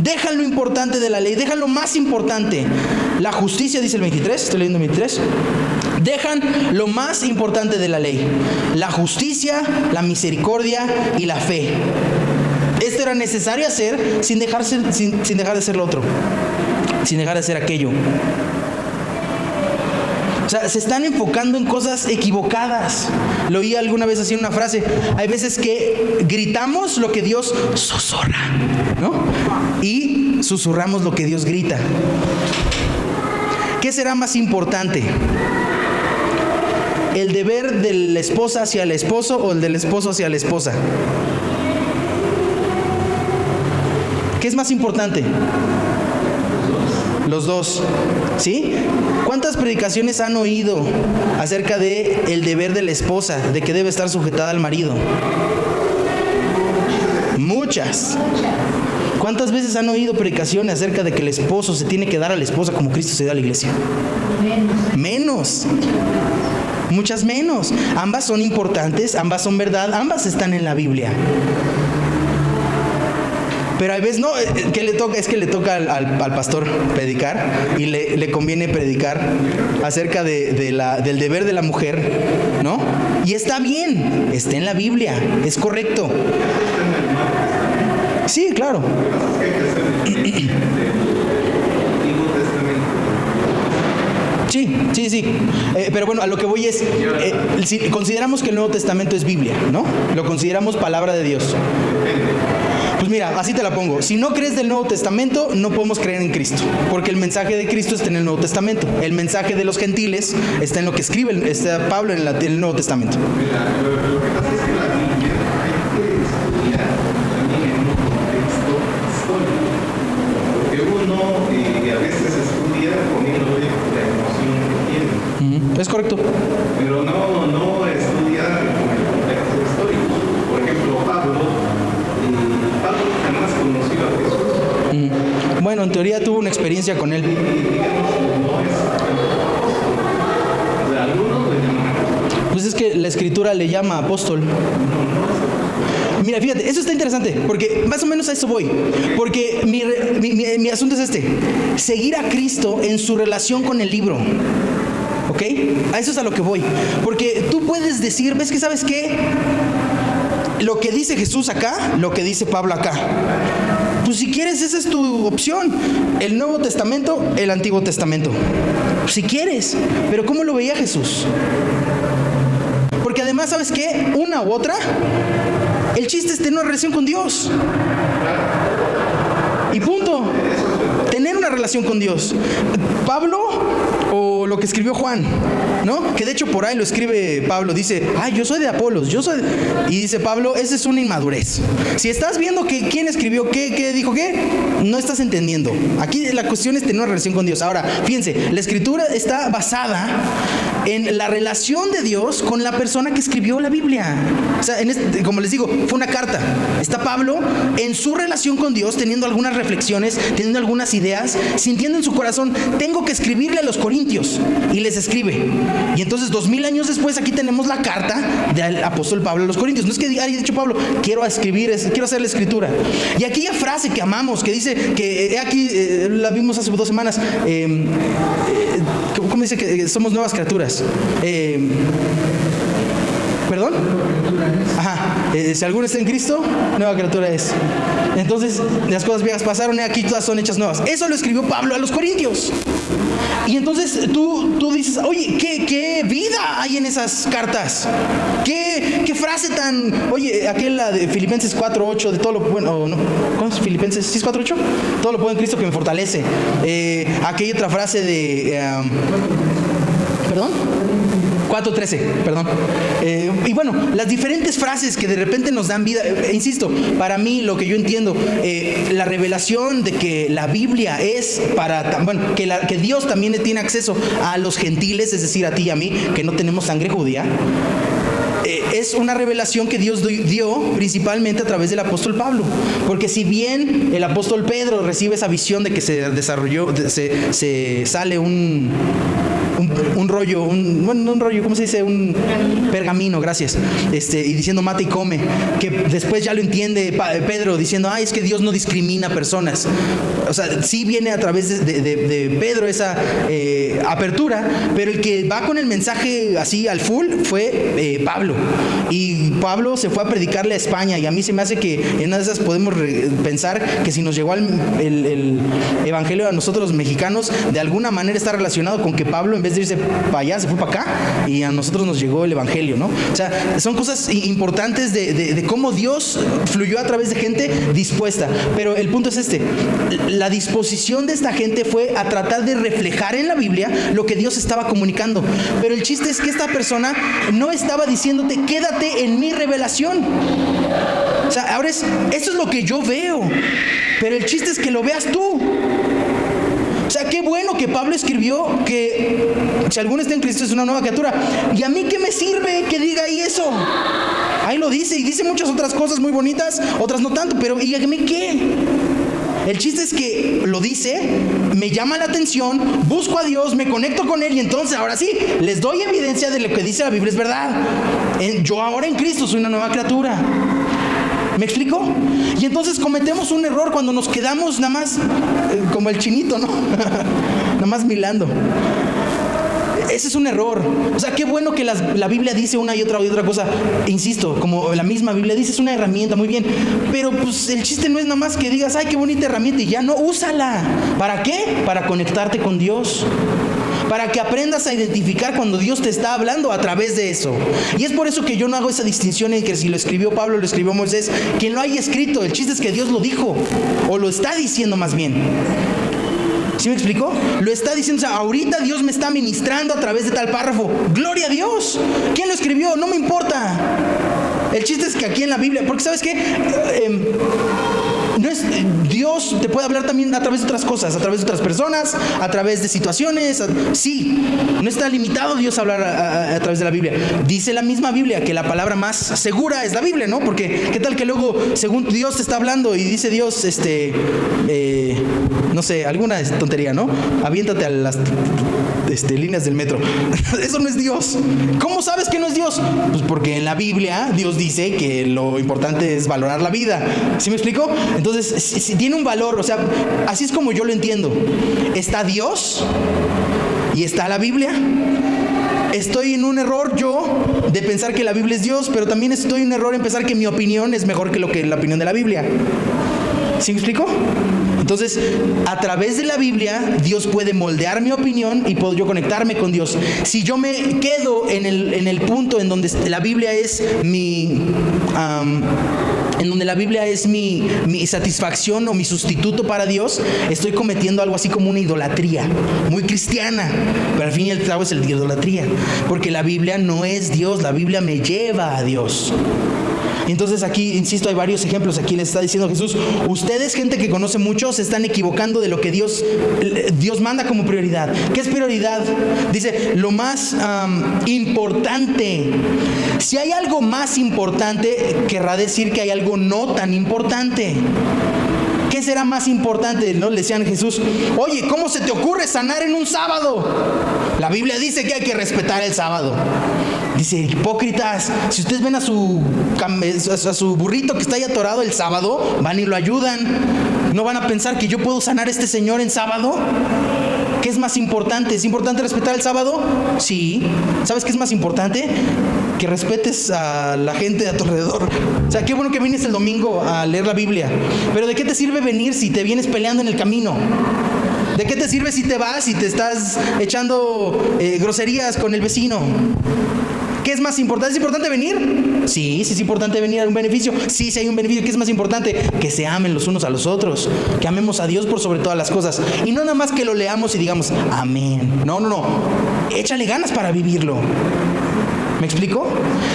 Dejan lo importante de la ley, dejan lo más importante. La justicia, dice el 23, estoy leyendo el 23. Dejan lo más importante de la ley: la justicia, la misericordia y la fe. Esto era necesario hacer sin dejar de ser lo otro, sin dejar de ser aquello. O sea, se están enfocando en cosas equivocadas. Lo oí alguna vez así en una frase. Hay veces que gritamos lo que Dios susurra, ¿no? Y susurramos lo que Dios grita. ¿Qué será más importante? ¿El deber de la esposa hacia el esposo o el del esposo hacia la esposa? ¿Qué es más importante? Los dos. ¿Sí? ¿Cuántas predicaciones han oído acerca de el deber de la esposa, de que debe estar sujetada al marido? Muchas. ¿Cuántas veces han oído predicaciones acerca de que el esposo se tiene que dar a la esposa como Cristo se da a la iglesia? Menos. Muchas menos. Ambas son importantes, ambas son verdad, ambas están en la Biblia. Pero a veces no, que le toca al pastor predicar y le conviene predicar acerca del deber de la mujer, ¿no? Y está bien, está en la Biblia, es correcto. Sí, claro. Sí. Pero bueno, a lo que voy es, si consideramos que el Nuevo Testamento es Biblia, ¿no? Lo consideramos palabra de Dios. Pues mira, así te la pongo. Si no crees del Nuevo Testamento, no podemos creer en Cristo, porque el mensaje de Cristo está en el Nuevo Testamento. El mensaje de los gentiles está en lo que escribe Pablo en el Nuevo Testamento. Mira, lo que pasa es que la Biblia hay que estudiar también en un contexto histórico, porque uno a veces estudia poniéndole la emoción que tiene. Es correcto. Pero no estudia con el contexto histórico. Por ejemplo, Pablo jamás conoció a Jesús. Bueno, en teoría tuvo una experiencia con él. Pues es que la Escritura le llama apóstol. Mira, fíjate, eso está interesante, porque más o menos a eso voy. Porque mi asunto es seguir a Cristo en su relación con el libro. ¿Ok? A eso es a lo que voy. Porque tú puedes decir, ¿ves que sabes qué? lo que dice Jesús acá, lo que dice Pablo acá. Pues si quieres, esa es tu opción. El Nuevo Testamento, el Antiguo Testamento. Si quieres. Pero ¿cómo lo veía Jesús? Porque además, ¿sabes qué? Una u otra, el chiste es tener una relación con Dios. Y punto. Tener una relación con Dios. Pablo, o lo que escribió Juan, ¿no? Que de hecho por ahí lo escribe Pablo. Dice, yo soy de Apolos, Y dice Pablo, esa es una inmadurez. Si estás viendo que quién escribió qué dijo qué, no estás entendiendo. Aquí la cuestión es tener una relación con Dios. Ahora, fíjense, la escritura está basada en la relación de Dios con la persona que escribió la Biblia. O sea, como les digo, fue una carta. Está Pablo en su relación con Dios, teniendo algunas reflexiones, teniendo algunas ideas, sintiendo en su corazón, tengo que escribirle a los corintios, y les escribe. Y entonces 2000 años después aquí tenemos la carta del apóstol Pablo a los corintios. No es que haya dicho Pablo, quiero hacer la escritura. Y aquella frase que amamos, que dice que aquí la vimos hace 2 semanas, ¿cómo dice que somos nuevas criaturas? ¿Perdón? Ajá. Si alguno está en Cristo, nueva criatura es. Entonces, las cosas viejas pasaron y aquí todas son hechas nuevas. Eso lo escribió Pablo a los corintios. Y entonces tú dices, oye, ¿qué vida hay en esas cartas? ¿Qué frase tan... Oye, aquella de Filipenses 4:8, de todo lo... Bueno, no, ¿cómo es Filipenses? ¿Sí es 4:8? Todo lo puedo en Cristo que me fortalece. Aquella otra frase de... ¿Perdón? 4:13, perdón. Y bueno, las diferentes frases que de repente nos dan vida. Insisto, para mí lo que yo entiendo, la revelación de que la Biblia es para, bueno, que Dios también tiene acceso a los gentiles, es decir, a ti y a mí, que no tenemos sangre judía. Es una revelación que Dios dio principalmente a través del apóstol Pablo. Porque si bien el apóstol Pedro recibe esa visión de que se sale un rollo, un rollo, ¿cómo se dice? Un pergamino, gracias. Y diciendo mata y come, que después ya lo entiende Pedro diciendo, es que Dios no discrimina personas. O sea, sí viene a través de Pedro esa apertura, pero el que va con el mensaje así al full fue Pablo. Y Pablo se fue a predicarle a España, y a mí se me hace que en una de esas podemos pensar que si nos llegó el evangelio a nosotros los mexicanos, de alguna manera está relacionado con que Pablo, en vez de irse para allá, se fue para acá, y a nosotros nos llegó el evangelio, ¿no? O sea, son cosas importantes de cómo Dios fluyó a través de gente dispuesta. Pero el punto es la disposición de esta gente fue a tratar de reflejar en la Biblia lo que Dios estaba comunicando. Pero el chiste es que esta persona no estaba diciéndote, quédate en mi revelación. O sea, ahora eso es lo que yo veo, pero el chiste es que lo veas tú. O sea, qué bueno que Pablo escribió que si alguno está en Cristo es una nueva criatura. ¿Y a mí qué me sirve que diga ahí eso? Ahí lo dice, y dice muchas otras cosas muy bonitas, otras no tanto, pero ¿y a mí qué? El chiste es que lo dice, me llama la atención, busco a Dios, me conecto con Él, y entonces ahora sí, les doy evidencia de lo que dice la Biblia es verdad. Yo ahora en Cristo soy una nueva criatura. ¿Me explico? Y entonces cometemos un error cuando nos quedamos nada más como el chinito, ¿no? Nada más milando. Ese es un error. O sea, qué bueno que la Biblia dice una y otra cosa. Insisto, como la misma Biblia dice, es una herramienta, muy bien. Pero pues el chiste no es nada más que digas, qué bonita herramienta, y ya no, úsala. ¿Para qué? Para conectarte con Dios. Para que aprendas a identificar cuando Dios te está hablando a través de eso. Y es por eso que yo no hago esa distinción en que si lo escribió Pablo, lo escribió Moisés, quien lo haya escrito. El chiste es que Dios lo dijo, o lo está diciendo más bien. ¿Sí me explicó? Lo está diciendo, o sea, ahorita Dios me está ministrando a través de tal párrafo. ¡Gloria a Dios! ¿Quién lo escribió? No me importa. El chiste es que aquí en la Biblia, porque ¿sabes qué? Dios te puede hablar también a través de otras cosas, a través de otras personas, a través de situaciones. Sí, no está limitado Dios a hablar a través de la Biblia. Dice la misma Biblia que la palabra más segura es la Biblia, ¿no? Porque ¿qué tal que luego, según Dios te está hablando y dice Dios, no sé, alguna tontería, ¿no? Aviéntate a las líneas del metro. Eso no es Dios. ¿Cómo sabes que no es Dios? Pues porque en la Biblia Dios dice que lo importante es valorar la vida. ¿Sí me explico? Entonces, si tiene un valor, o sea, así es como yo lo entiendo. Está Dios y está la Biblia. estoy en un error yo de pensar que la Biblia es Dios, pero también estoy en un error en pensar que mi opinión es mejor que la opinión de la Biblia. ¿Sí me explico? Entonces, a través de la Biblia, Dios puede moldear mi opinión y puedo yo conectarme con Dios. Si yo me quedo en el punto en donde la Biblia es mi satisfacción o mi sustituto para Dios, estoy cometiendo algo así como una idolatría, muy cristiana, pero al fin y al cabo es el idolatría, porque la Biblia no es Dios, la Biblia me lleva a Dios. Entonces aquí, insisto, hay varios ejemplos. Aquí les está diciendo Jesús, ustedes, gente que conoce mucho, se están equivocando de lo que Dios manda como prioridad. ¿Qué es prioridad? Dice, lo más importante. Si hay algo más importante, querrá decir que hay algo no tan importante. ¿Qué será más importante? ¿No? Le decían a Jesús, oye, ¿cómo se te ocurre sanar en un sábado? La Biblia dice que hay que respetar el sábado. Dice, hipócritas, si ustedes ven a su burrito que está ahí atorado el sábado, van y lo ayudan. ¿No van a pensar que yo puedo sanar a este señor en sábado? ¿Qué es más importante? ¿Es importante respetar el sábado? Sí. ¿Sabes qué es más importante? Que respetes a la gente de a tu alrededor. O sea, qué bueno que vienes el domingo a leer la Biblia. Pero ¿de qué te sirve venir si te vienes peleando en el camino? ¿De qué te sirve si te vas y te estás echando groserías con el vecino? ¿Qué es más importante? ¿Es importante venir? Sí, sí es importante venir, hay un beneficio. Sí, sí hay un beneficio. ¿Qué es más importante? Que se amen los unos a los otros. Que amemos a Dios por sobre todas las cosas. Y no nada más que lo leamos y digamos, amén. No. Échale ganas para vivirlo. ¿Me explico?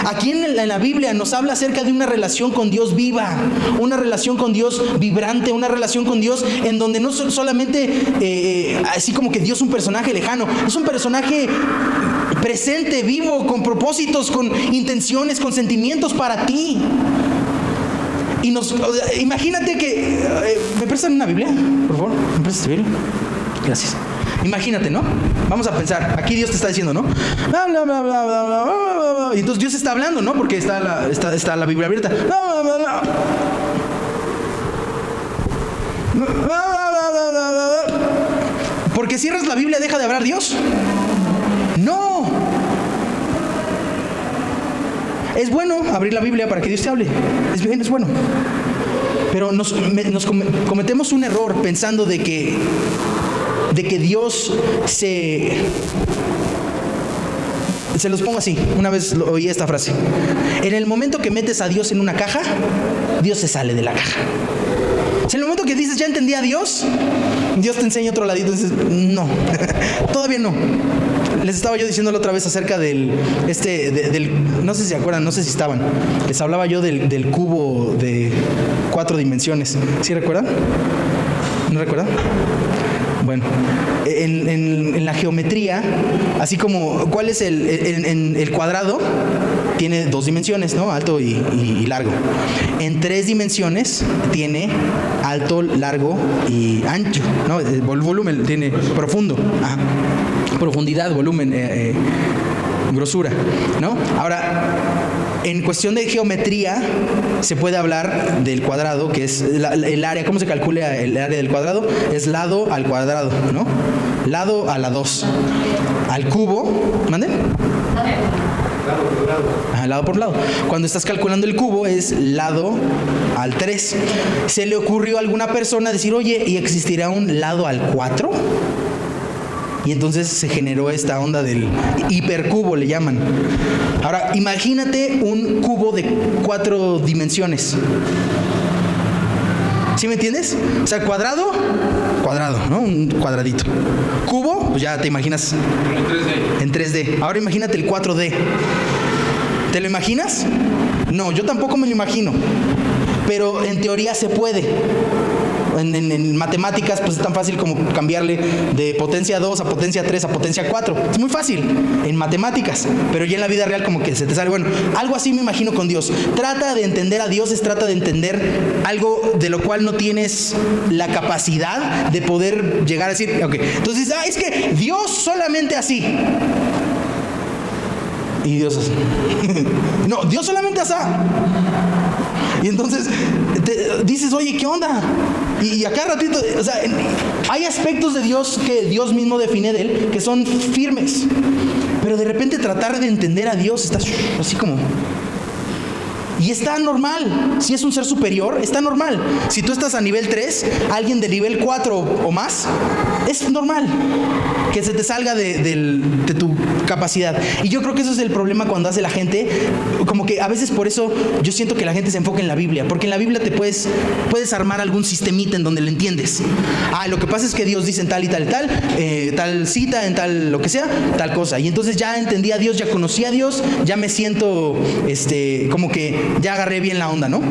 Aquí en la Biblia nos habla acerca de una relación con Dios viva, una relación con Dios vibrante, una relación con Dios en donde no solamente así como que Dios es un personaje lejano, es un personaje presente, vivo, con propósitos, con intenciones, con sentimientos para ti. Y imagínate que ¿me prestan una Biblia? Por favor, ¿me prestas tu Biblia? Gracias. Imagínate, ¿no? Vamos a pensar, aquí Dios te está diciendo, ¿no? Bla, bla, bla, bla, bla, bla, bla, bla. Y entonces Dios está hablando, ¿no? Porque está la Biblia abierta. Bla, bla, bla, bla. Bla, bla, bla, bla, bla, bla. ¿Porque cierras la Biblia deja de hablar Dios? No. Es bueno abrir la Biblia para que Dios te hable. Es bien, es bueno. Pero nos cometemos un error pensando de que Dios se los pongo así. Una vez oí esta frase: en el momento que metes a Dios en una caja, Dios se sale de la caja. O sea, en el momento que dices, ya entendí a Dios, Dios te enseña otro ladito y dices, no, todavía no. Les estaba yo diciendo la otra vez acerca del no sé si se acuerdan, no sé si estaban. Les hablaba yo del cubo de 4 dimensiones. ¿Sí recuerdan? ¿No recuerdan? Bueno, en la geometría, así como, ¿cuál es el cuadrado? Tiene 2 dimensiones, ¿no? Alto y largo. En 3 dimensiones tiene alto, largo y ancho, ¿no? El volumen tiene profundo. Ajá. Profundidad, volumen, grosura, ¿no? Ahora, en cuestión de geometría, se puede hablar del cuadrado, que es el área. ¿Cómo se calcula el área del cuadrado? Es lado al cuadrado, ¿no? Lado a la 2. Al cubo, ¿mande? Lado por lado. Ajá, lado por lado. Cuando estás calculando el cubo es lado al 3. ¿Se le ocurrió a alguna persona decir, oye, ¿y existirá un lado al 4? Y entonces se generó esta onda del hipercubo, le llaman. Ahora, imagínate un cubo de 4 dimensiones. ¿Sí me entiendes? O sea, cuadrado, ¿no? Un cuadradito. Cubo, pues ya te imaginas. En 3D. Ahora imagínate el 4D. ¿Te lo imaginas? No, yo tampoco me lo imagino. Pero en teoría se puede. En matemáticas, pues es tan fácil como cambiarle de potencia 2 a potencia 3 a potencia 4. Es muy fácil en matemáticas, pero ya en la vida real como que se te sale. Bueno, algo así me imagino con Dios. Trata de entender a Dios, trata de entender algo de lo cual no tienes la capacidad de poder llegar a decir, ok, entonces, es que Dios solamente así. Y Dios así. No, Dios solamente así. Y entonces dices, oye, ¿qué onda? Y acá ratito, o sea, hay aspectos de Dios que Dios mismo define de él que son firmes. pero de repente tratar de entender a Dios está así como... Y está normal. Si es un ser superior, está normal. Si tú estás a nivel 3, alguien de nivel 4 o más, es normal que se te salga de tu capacidad. Y yo creo que eso es el problema cuando hace la gente. Como que a veces por eso yo siento que la gente se enfoca en la Biblia. Porque en la Biblia te puedes armar algún sistemita en donde lo entiendes. Lo que pasa es que Dios dice en tal y tal y tal, tal cita, en tal lo que sea, tal cosa. Y entonces ya entendí a Dios, ya conocí a Dios, ya me siento como que ya agarré bien la onda, ¿no?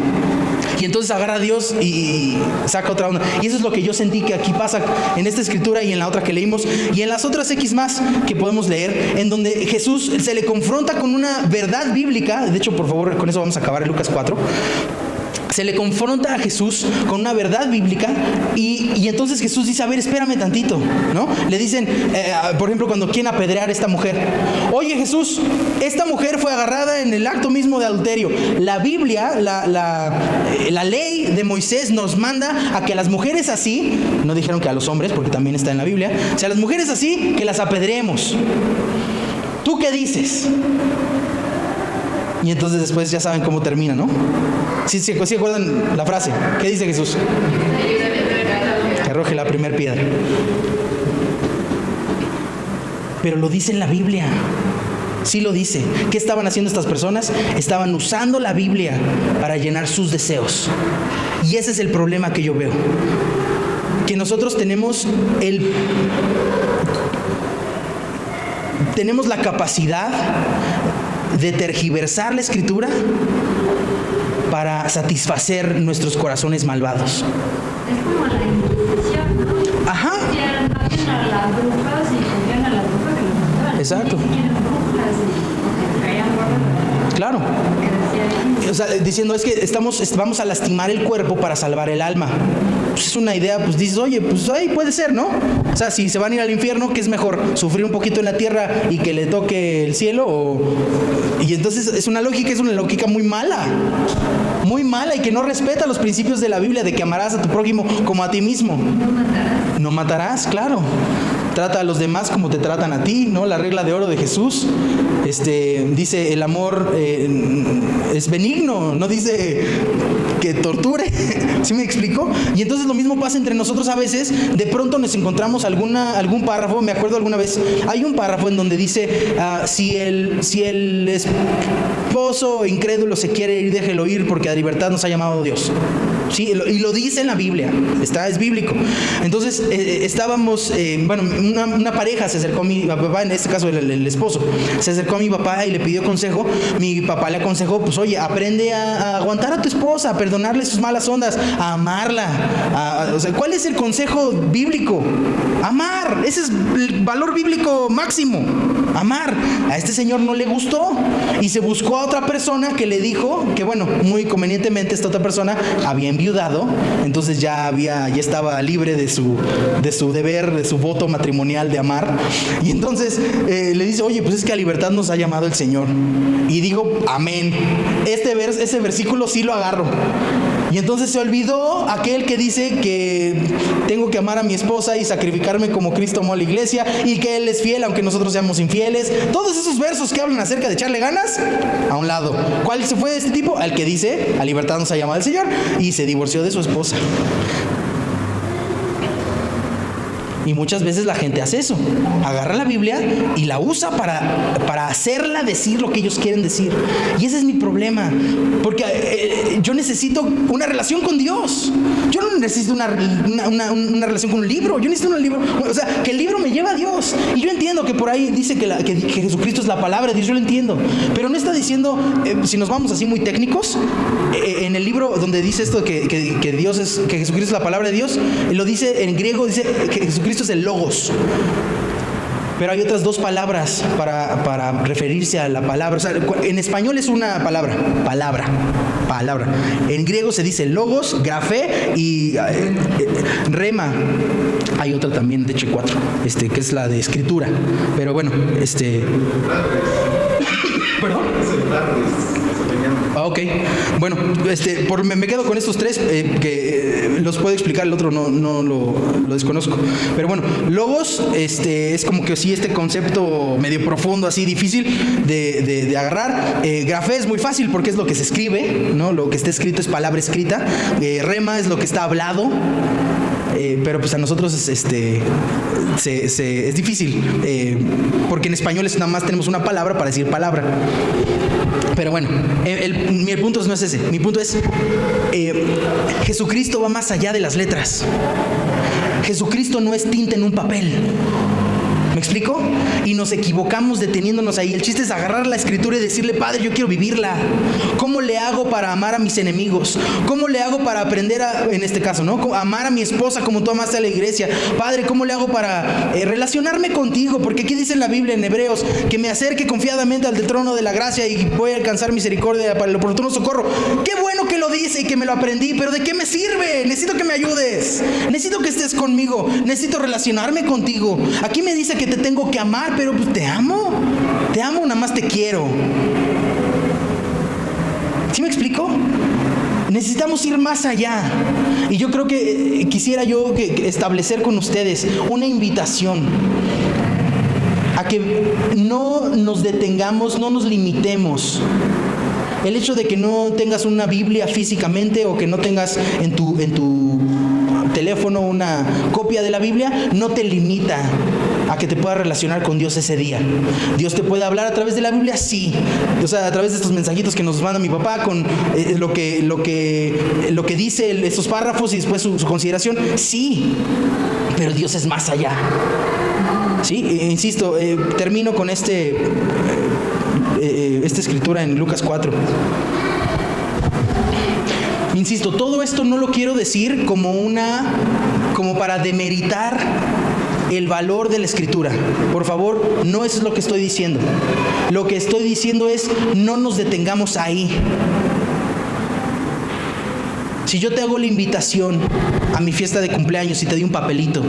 Y entonces agarra a Dios y saca otra onda. Y eso es lo que yo sentí que aquí pasa en esta escritura y en la otra que leímos y en las otras X más que podemos leer, en donde Jesús se le confronta con una verdad bíblica. De hecho, por favor, con eso vamos a acabar en Lucas 4. Se le confronta a Jesús con una verdad bíblica y entonces Jesús dice, a ver, espérame tantito, ¿no? Le dicen, por ejemplo, cuando quieren apedrear a esta mujer. Oye, Jesús, esta mujer fue agarrada en el acto mismo de adulterio. La Biblia, la ley de Moisés nos manda a que a las mujeres así, no dijeron que a los hombres, porque también está en la Biblia, o sea, a las mujeres así, que las apedreemos. ¿Tú qué dices? Y entonces después ya saben cómo termina, ¿no? ¿Sí acuerdan la frase? ¿Qué dice Jesús? Que arroje la primera piedra. Pero lo dice en la Biblia. Sí lo dice. ¿Qué estaban haciendo estas personas? Estaban usando la Biblia para llenar sus deseos. Y ese es el problema que yo veo. Que nosotros tenemos la capacidad de tergiversar la escritura para satisfacer nuestros corazones malvados. Es como la Inquisición, ¿no? Ajá. No tienen a las brujas y cogían a las brujas que los mataban. Exacto. Y tienen brujas y traían gordas. Claro. O sea, diciendo es que vamos a lastimar el cuerpo para salvar el alma. Pues es una idea, pues dices, oye, pues ahí puede ser, ¿no? O sea, si se van a ir al infierno, ¿qué es mejor? ¿Sufrir un poquito en la tierra y que le toque el cielo? Y entonces es una lógica muy mala y que no respeta los principios de la Biblia de que amarás a tu prójimo como a ti mismo. No matarás, claro. Trata a los demás como te tratan a ti, ¿no? La regla de oro de Jesús. Dice el amor es benigno, no dice que torture. ¿Sí me explico? Y entonces lo mismo pasa entre nosotros a veces. De pronto nos encontramos algún párrafo. Me acuerdo alguna vez, hay un párrafo en donde dice si el esposo incrédulo se quiere ir, déjelo ir, porque a libertad nos ha llamado Dios. Sí, y lo dice en la Biblia, es bíblico. Entonces estábamos, una pareja se acercó a mi papá, en este caso el esposo, se acercó a mi papá y le pidió consejo. Mi papá le aconsejó, pues oye, aprende a aguantar a tu esposa, a perdonarle sus malas ondas, a amarla. O sea, ¿cuál es el consejo bíblico? Amar, ese es el valor bíblico máximo, amar. A este señor no le gustó y se buscó a otra persona que le dijo que, bueno, muy convenientemente esta otra persona había enviudado, entonces ya estaba libre de su deber, de su voto matrimonial de amar. Y entonces le dice, oye, pues es que a libertad nos ha llamado el Señor. Y digo, amén. Ese versículo sí lo agarro. Y entonces se olvidó aquel que dice que tengo que amar a mi esposa y sacrificarme como Cristo amó a la iglesia, y que Él es fiel aunque nosotros seamos infieles. Todos esos versos que hablan acerca de echarle ganas, a un lado. ¿Cuál se fue de este tipo? Al que dice, a libertad nos ha llamado el Señor, y se divorció de su esposa. Y muchas veces la gente hace eso, agarra la Biblia y la usa para hacerla decir lo que ellos quieren decir. Y ese es mi problema, porque yo necesito una relación con Dios. Yo no necesito una relación con un libro. Yo necesito un libro, o sea, que el libro me lleve a Dios. Y yo entiendo que por ahí dice que Jesucristo es la palabra de Dios, yo lo entiendo. Pero no está diciendo, si nos vamos así muy técnicos, en el libro donde dice esto que Jesucristo es la palabra de Dios, lo dice en griego, dice que Jesucristo es el logos. Pero hay otras dos palabras para referirse a la palabra. O sea, en español es una palabra. En griego se dice logos, grafé y rema. Hay otra también, de hecho 4, que es la de escritura. Pero bueno, ¿Perdón? Es el Ok, bueno, me quedo con estos tres que los puedo explicar, el otro no lo desconozco. Pero bueno, logos es como que sí, este concepto medio profundo, así difícil de agarrar. Grafé es muy fácil porque es lo que se escribe, ¿no? Lo que está escrito es palabra escrita. Rema es lo que está hablado. Pero pues a nosotros es difícil, porque en español nada más tenemos una palabra para decir palabra. Pero bueno, mi punto no es ese. Mi punto es, Jesucristo va más allá de las letras. Jesucristo no es tinta en un papel. ¿Me explico? Y nos equivocamos deteniéndonos ahí. El chiste es agarrar la escritura y decirle: Padre, yo quiero vivirla. ¿Cómo le hago para amar a mis enemigos? ¿Cómo le hago para aprender en este caso, ¿no? Amar a mi esposa como tú amaste a la iglesia. Padre, ¿cómo le hago para relacionarme contigo? Porque aquí dice en la Biblia, en Hebreos, que me acerque confiadamente al trono de la gracia y voy a alcanzar misericordia para el oportuno socorro. Qué bueno que lo dice y que me lo aprendí, pero ¿de qué me sirve? Necesito que me ayudes. Necesito que estés conmigo. Necesito relacionarme contigo. Aquí me dice que te tengo que amar, pero pues te amo, nada más te quiero. ¿Sí me explico? Necesitamos ir más allá. Y yo creo que quisiera yo establecer con ustedes una invitación a que no nos detengamos, no nos limitemos. El hecho de que no tengas una Biblia físicamente o que no tengas en tu teléfono una copia de la Biblia no te limita a que te puedas relacionar con Dios ese día. Dios te puede hablar a través de la Biblia, sí. O sea, a través de estos mensajitos que nos manda mi papá con lo que dice estos párrafos y después su consideración, sí. Pero Dios es más allá. Sí, insisto, termino con esta escritura en Lucas 4. Insisto, todo esto no lo quiero decir como para demeritar el valor de la escritura. Por favor, no es lo que estoy diciendo. Lo que estoy diciendo es: no nos detengamos ahí. Si yo te hago la invitación a mi fiesta de cumpleaños y te doy un papelito,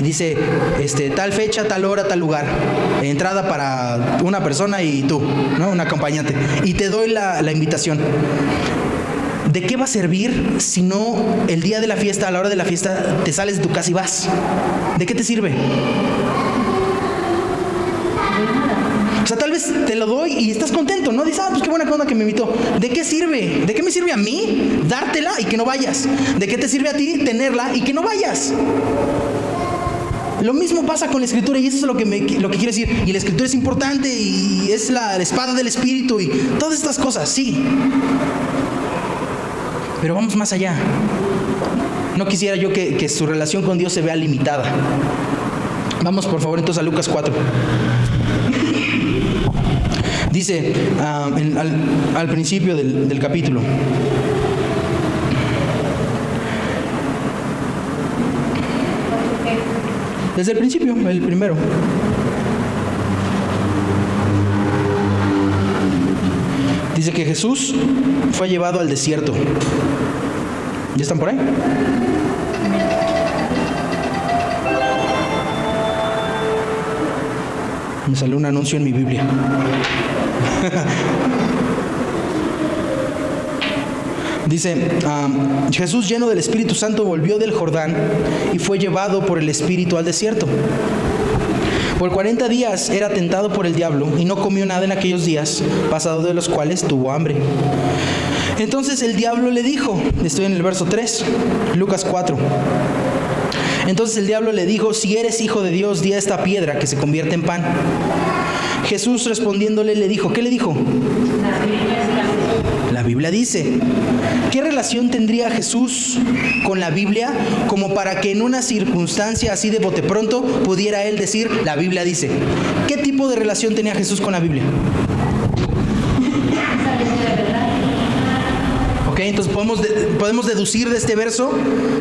dice tal fecha, tal hora, tal lugar, entrada para una persona y tú, ¿no? Un acompañante, y te doy la invitación, ¿de qué va a servir si no el día de la fiesta, a la hora de la fiesta, te sales de tu casa y vas? ¿De qué te sirve? O sea, tal vez te lo doy y estás contento, ¿no? Dices: pues qué buena onda que me invitó. ¿De qué sirve? ¿De qué me sirve a mí dártela y que no vayas? ¿De qué te sirve a ti tenerla y que no vayas? Lo mismo pasa con la escritura, y eso es lo que quiero decir. Y la escritura es importante y es la espada del espíritu y todas estas cosas, sí. Pero vamos más allá. No quisiera yo que su relación con Dios se vea limitada. Vamos por favor entonces a Lucas 4. Dice al principio del capítulo: desde el principio, el primero. Dice que Jesús fue llevado al desierto. ¿Ya están por ahí? Me salió un anuncio en mi Biblia. Dice, Jesús, lleno del Espíritu Santo, volvió del Jordán y fue llevado por el Espíritu al desierto. Por 40 días era tentado por el diablo y no comió nada en aquellos días, pasado de los cuales tuvo hambre. Entonces el diablo le dijo, estoy en el verso 3, Lucas 4. Entonces el diablo le dijo: si eres hijo de Dios, di a esta piedra que se convierta en pan. Jesús respondiéndole le dijo, ¿qué le dijo? La Biblia dice. ¿Qué relación tendría Jesús con la Biblia como para que en una circunstancia así de bote pronto pudiera él decir, la Biblia dice? ¿Qué tipo de relación tenía Jesús con la Biblia? Ok, entonces podemos deducir de este verso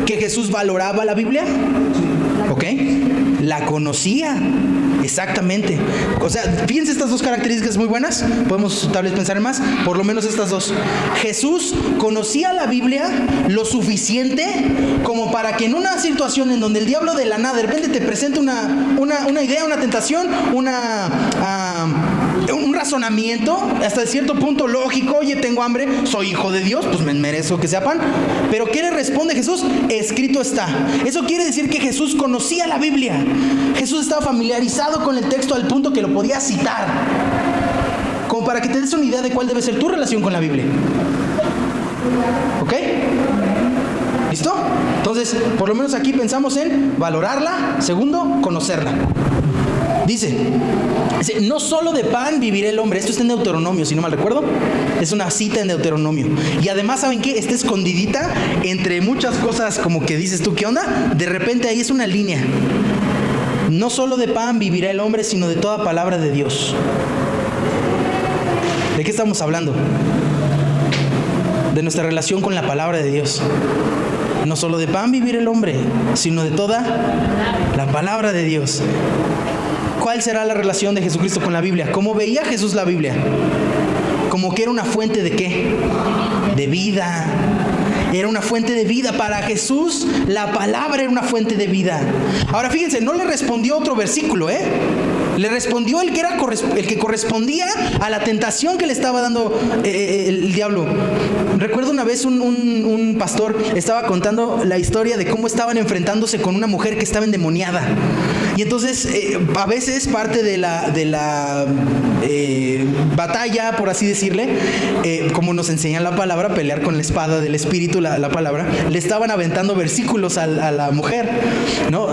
que Jesús valoraba la Biblia. Ok, la conocía. Exactamente. O sea, fíjense estas dos características muy buenas. Podemos tal vez pensar en más. Por lo menos estas dos. Jesús conocía la Biblia lo suficiente como para que en una situación en donde el diablo de la nada de repente te presenta una idea, una tentación, un razonamiento, hasta cierto punto lógico. Oye, tengo hambre, soy hijo de Dios, pues me merezco que sea pan. Pero ¿qué le responde Jesús? Escrito está. Eso quiere decir que Jesús conocía la Biblia. Jesús estaba familiarizado con el texto al punto que lo podía citar. Como para que te des una idea de cuál debe ser tu relación con la Biblia. ¿Ok? ¿Listo? Entonces, por lo menos aquí pensamos en valorarla. Segundo, conocerla. Dice, no solo de pan vivirá el hombre. Esto está en Deuteronomio, si no mal recuerdo. Es una cita en Deuteronomio. Y además, ¿saben qué? Está escondidita entre muchas cosas como que dices tú, ¿qué onda? De repente ahí es una línea. No solo de pan vivirá el hombre, sino de toda palabra de Dios. ¿De qué estamos hablando? De nuestra relación con la palabra de Dios. No solo de pan vivir el hombre, sino de toda la palabra de Dios. ¿Cuál será la relación de Jesucristo con la Biblia? ¿Cómo veía Jesús la Biblia? Como que era una fuente de ¿qué? De vida. Era una fuente de vida. Para Jesús la palabra era una fuente de vida. Ahora fíjense, no le respondió otro versículo, le respondió el que correspondía a la tentación que le estaba dando el diablo. Recuerdo una vez un pastor estaba contando la historia de cómo estaban enfrentándose con una mujer que estaba endemoniada. Y entonces a veces parte de la batalla, por así decirle, como nos enseña la palabra, pelear con la espada del espíritu, la palabra, le estaban aventando versículos a la mujer, ¿no?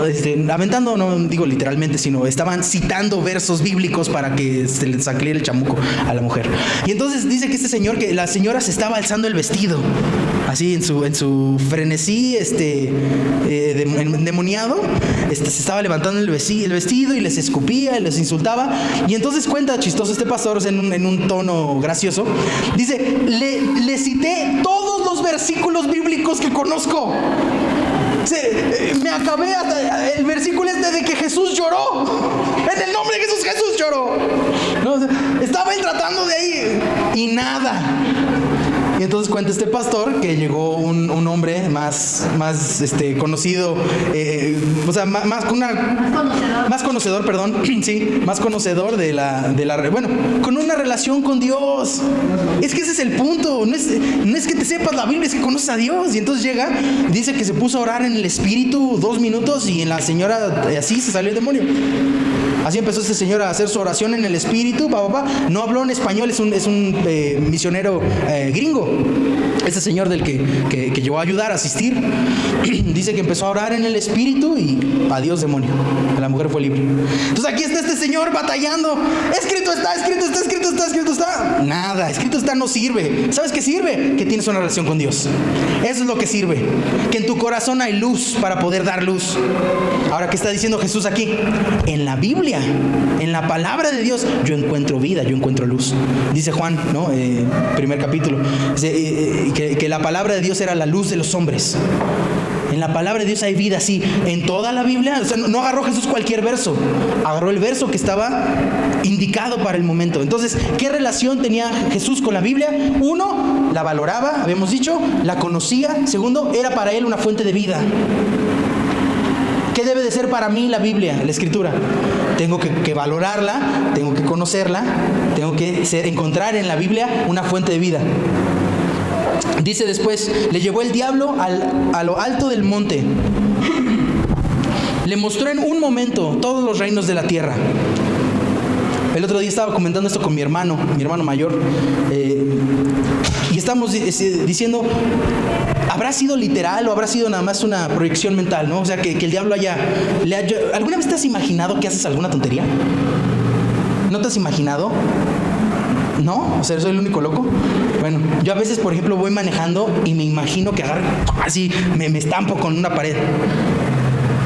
Aventando, no digo literalmente, sino estaban citando versos bíblicos para que se le sacliera el chamuco a la mujer. Y entonces dice que que la señora se estaba alzando el vestido, así en su frenesí endemoniado, se estaba levantando el vestido y les escupía y les insultaba. Y entonces cuenta chistoso este pastor en un tono gracioso, dice, le cité todos los versículos bíblicos que conozco. Me acabé hasta el versículo de que Jesús lloró. En el nombre de Jesús lloró. No, estaba él tratando de ahí y nada. Y entonces cuenta este pastor que llegó un hombre más conocido, o sea, más conocedor, perdón, sí, más conocedor bueno, con una relación con Dios. Es que ese es el punto, no es que te sepas la Biblia, es que conoces a Dios. Y entonces llega, dice que se puso a orar en el Espíritu 2 minutos y en la señora así se salió el demonio. Así empezó este señor a hacer su oración en el Espíritu. No habló en español, es un misionero gringo. Ese señor del que llegó a ayudar, a asistir. Dice que empezó a orar en el Espíritu y adiós demonio. La mujer fue libre. Entonces aquí está este señor batallando. Escrito está. Nada, escrito está no sirve. ¿Sabes qué sirve? Que tienes una relación con Dios. Eso es lo que sirve. Que en tu corazón hay luz para poder dar luz. Ahora, ¿qué está diciendo Jesús aquí? En la Biblia, en la palabra de Dios, yo encuentro vida, yo encuentro luz. Dice Juan, ¿no? Primer capítulo. Que la palabra de Dios era la luz de los hombres. En la palabra de Dios hay vida, sí. En toda la Biblia, o sea, no agarró Jesús cualquier verso. Agarró el verso que estaba indicado para el momento. Entonces, ¿qué relación tenía Jesús con la Biblia? 1, la valoraba, habíamos dicho, la conocía. 2, era para él una fuente de vida. ¿Qué debe de ser para mí la Biblia, la Escritura? Tengo que valorarla, tengo que conocerla, tengo que encontrar en la Biblia una fuente de vida. Dice después, le llevó el diablo a lo alto del monte. Le mostró en un momento todos los reinos de la tierra. El otro día estaba comentando esto con mi hermano mayor. Y estamos diciendo, ¿habrá sido literal o habrá sido nada más una proyección mental, ¿no? O sea, que el diablo ¿alguna vez te has imaginado que haces alguna tontería? ¿No te has imaginado? ¿No? O sea, ¿soy el único loco? Bueno, yo a veces, por ejemplo, voy manejando y me imagino que agarro así, me estampo con una pared.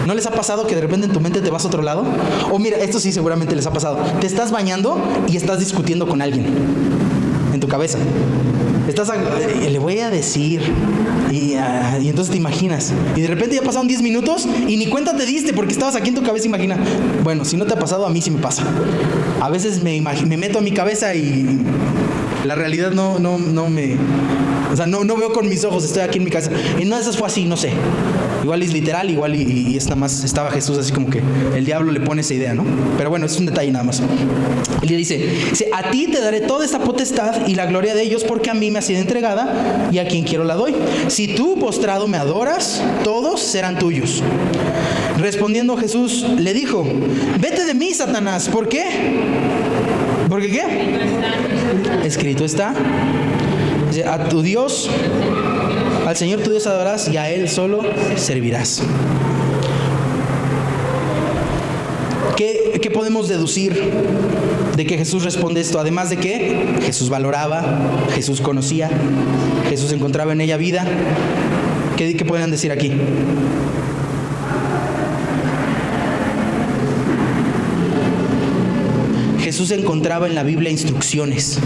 ¿No les ha pasado que de repente en tu mente te vas a otro lado? O mira, esto sí seguramente les ha pasado. Te estás bañando y estás discutiendo con alguien en tu cabeza. Le voy a decir y entonces te imaginas y de repente ya pasaron 10 minutos y ni cuenta te diste porque estabas aquí en tu cabeza. Imagina, bueno, si no te ha pasado, a mí sí me pasa. A veces me meto a mi cabeza y la realidad no veo con mis ojos, estoy aquí en mi cabeza. Y no, eso fue así, no sé. Igual es literal, igual y estaba Jesús así como que el diablo le pone esa idea, ¿no? Pero bueno, es un detalle nada más. Y le dice, a ti te daré toda esta potestad y la gloria de ellos, porque a mí me ha sido entregada y a quien quiero la doy. Si tú postrado me adoras, todos serán tuyos. Respondiendo Jesús le dijo, vete de mí, Satanás. ¿Por qué? ¿Porque qué? Escrito está. Dice, a tu Dios, al Señor tu Dios adorarás y a Él solo servirás. ¿Qué podemos deducir de que Jesús responde esto? Además de que Jesús valoraba, Jesús conocía, Jesús encontraba en ella vida. ¿Qué pueden decir aquí? Jesús encontraba en la Biblia instrucciones.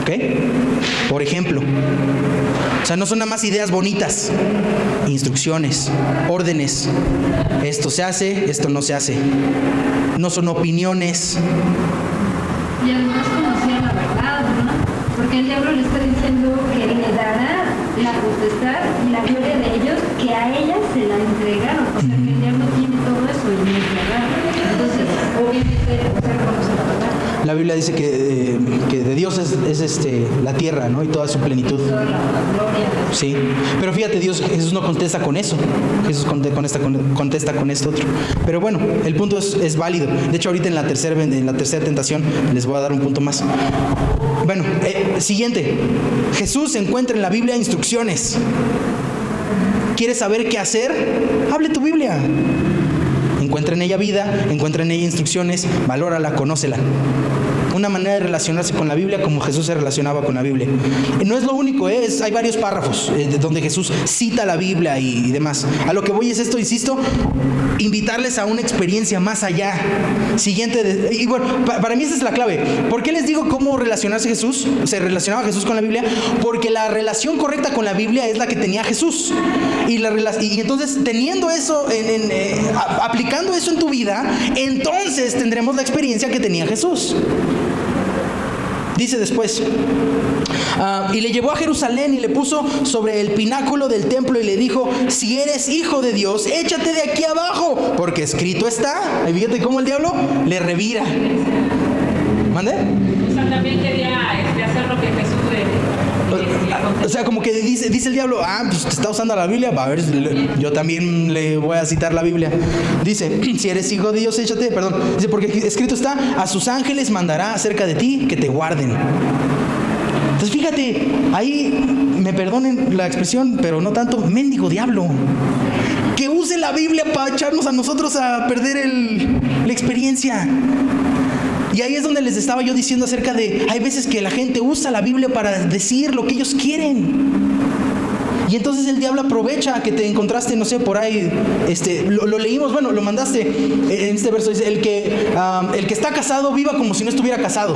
¿Ok? Por ejemplo, o sea, no son nada más ideas bonitas, instrucciones, órdenes. Esto se hace, esto no se hace. No son opiniones. Y además conocía la verdad, ¿no? Porque el diablo le está diciendo que le dará la potestad y la gloria de ellos, que a ellas se la entregaron. O sea, que el diablo tiene todo eso y no es verdad. Entonces, obviamente, o sea, conoce la verdad. La Biblia dice que de Dios es la tierra, ¿no? Y toda su plenitud. Toda la gloria. Sí. Pero fíjate, Jesús no contesta con eso. Jesús contesta con esto otro. Pero bueno, el punto es válido. De hecho, ahorita en la tercera tentación les voy a dar un punto más. Bueno, siguiente. Jesús encuentra en la Biblia instrucciones. ¿Quieres saber qué hacer? Hable tu Biblia. Encuentra en ella vida, encuentra en ella instrucciones, valórala, conócela. Una manera de relacionarse con la Biblia como Jesús se relacionaba con la Biblia. No es lo único, hay varios párrafos donde Jesús cita la Biblia y demás. A lo que voy es esto, insisto, invitarles a una experiencia más allá. Siguiente, y bueno, para mí esa es la clave. ¿Por qué les digo cómo relacionarse Jesús? Se relacionaba Jesús con la Biblia, porque la relación correcta con la Biblia es la que tenía Jesús. Y entonces, teniendo eso, aplicando eso en tu vida, entonces tendremos la experiencia que tenía Jesús. Dice después, y le llevó a Jerusalén y le puso sobre el pináculo del templo y le dijo, si eres hijo de Dios, échate de aquí abajo, porque escrito está. Y fíjate cómo el diablo le revira. ¿Mande? O sea, también quería hacer lo que Jesús o sea, como que dice el diablo, pues te está usando la Biblia, a ver, yo también le voy a citar la Biblia. Dice, si eres hijo de Dios, échate, dice, porque escrito está, a sus ángeles mandará acerca de ti que te guarden. Entonces fíjate, ahí, me perdonen la expresión, pero no tanto, mendigo diablo, que use la Biblia para echarnos a nosotros a perder la experiencia. Y ahí es donde les estaba yo diciendo acerca de, hay veces que la gente usa la Biblia para decir lo que ellos quieren. Y entonces el diablo aprovecha que te encontraste, no sé, por ahí, lo leímos, bueno, lo mandaste en este verso, dice, el que está casado viva como si no estuviera casado.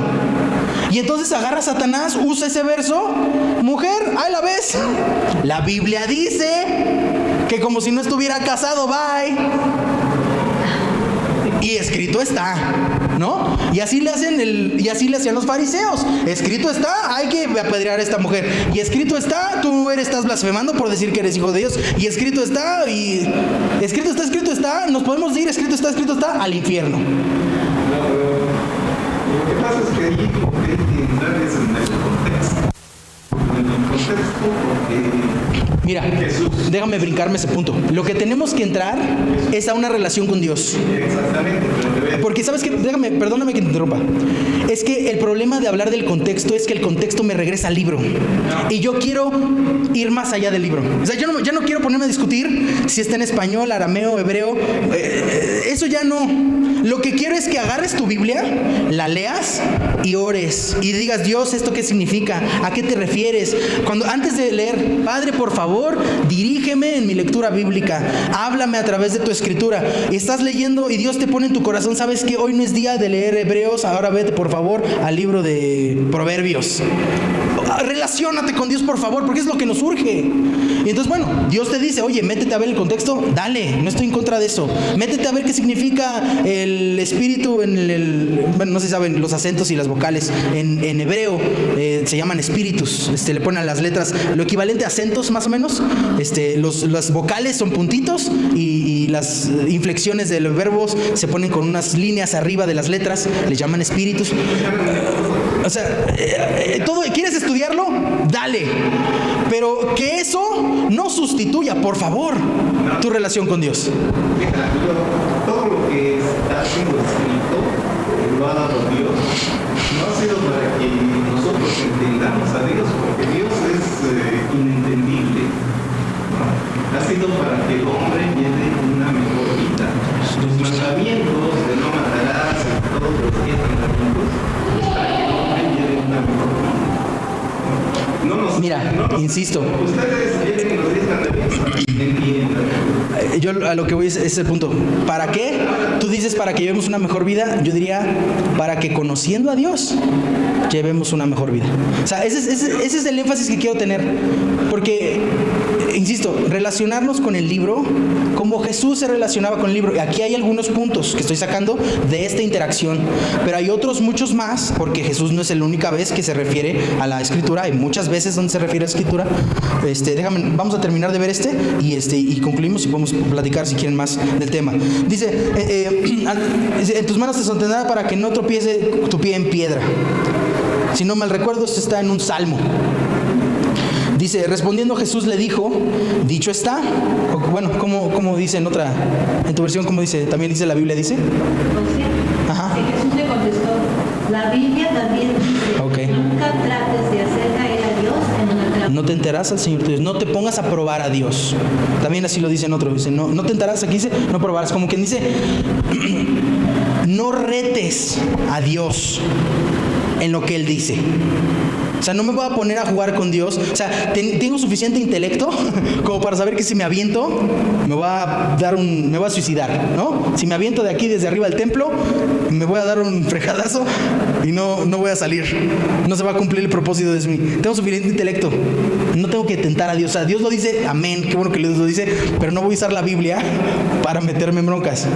Y entonces agarra a Satanás, usa ese verso, mujer, ahí la ves. La Biblia dice que como si no estuviera casado, bye. Y escrito está, ¿no? Y así le hacían los fariseos. Escrito está, hay que apedrear a esta mujer. Y escrito está, tú estás blasfemando por decir que eres hijo de Dios. Y escrito está, escrito está, nos podemos ir, escrito está, al infierno. Lo que pasa es que allí hay que entrar en el contexto. En el contexto porque... Mira, déjame brincarme ese punto. Lo que tenemos que entrar es a una relación con Dios. Exactamente. Porque sabes que, perdóname que te interrumpa. Es que el problema de hablar del contexto es que el contexto me regresa al libro. Y yo quiero ir más allá del libro. O sea, yo no quiero ponerme a discutir si está en español, arameo, hebreo. Eso ya no. Lo que quiero es que agarres tu Biblia, la leas y ores. Y digas, Dios, ¿esto qué significa? ¿A qué te refieres? Antes de leer, Padre, por favor, dirígeme en mi lectura bíblica. Háblame a través de tu escritura. Y estás leyendo y Dios te pone en tu corazón, ¿sabes qué? Hoy no es día de leer Hebreos, ahora vete por favor al libro de Proverbios. relaciónate con Dios, por favor, porque es lo que nos urge. Y entonces, bueno, Dios te dice, oye, métete a ver el contexto, dale, no estoy en contra de eso. Métete a ver qué significa el espíritu bueno, no se saben los acentos y las vocales. En hebreo se llaman espíritus. Le ponen a las letras lo equivalente a acentos, más o menos. Las vocales son puntitos y las inflexiones de los verbos se ponen con unas líneas arriba de las letras, les llaman espíritus. O sea, todo, ¿quieres estudiarlo? Dale. Pero que eso no sustituya, por favor, tu relación con Dios. Mira, todo lo que está siendo escrito lo ha dado Dios. No ha sido para que nosotros entendamos a Dios, porque Dios es inentendible. ¿No? Ha sido para que el hombre lleve una mejor vida. Los mandamientos de no matarás y todos los 10 mandamientos es para que el hombre lleve una mejor vida. Mira, insisto. Ustedes lleven los 10 mandamientos, entiendan. Yo a lo que voy es el punto. ¿Para qué? Tú dices para que llevemos una mejor vida. Yo diría para que conociendo a Dios llevemos una mejor vida. O sea, ese es el énfasis que quiero tener. Porque, insisto, relacionarnos con el libro como Jesús se relacionaba con el libro. Aquí hay algunos puntos que estoy sacando de esta interacción, pero hay otros muchos más, porque Jesús no es la única vez que se refiere a la Escritura. Hay muchas veces donde se refiere a la Escritura. Vamos a terminar de ver y concluimos y podemos platicar si quieren más del tema. Dice, en tus manos te sostendrá para que no tropiece tu pie en piedra. Si no mal recuerdo, esto está en un salmo. Dice, respondiendo Jesús le dijo, dicho está. Bueno, ¿cómo dice en tu versión? ¿Cómo dice? También dice la Biblia, dice. Ajá. Y Jesús le contestó, la Biblia también dice, okay, nunca trates de hacer caer a Dios en una trampa. No tentarás al Señor tu Dios, no te pongas a probar a Dios. También así lo dice en otro, dice, no tentarás, aquí dice, no probarás, como quien dice, no retes a Dios en lo que Él dice. O sea, no me voy a poner a jugar con Dios. O sea, tengo suficiente intelecto como para saber que si me aviento, me va a suicidar, ¿no? Si me aviento de aquí desde arriba del templo, me voy a dar un fregadazo y no voy a salir. No se va a cumplir el propósito de mí. Tengo suficiente intelecto. No tengo que tentar a Dios. O sea, Dios lo dice, amén, qué bueno que Dios lo dice, pero no voy a usar la Biblia para meterme en broncas.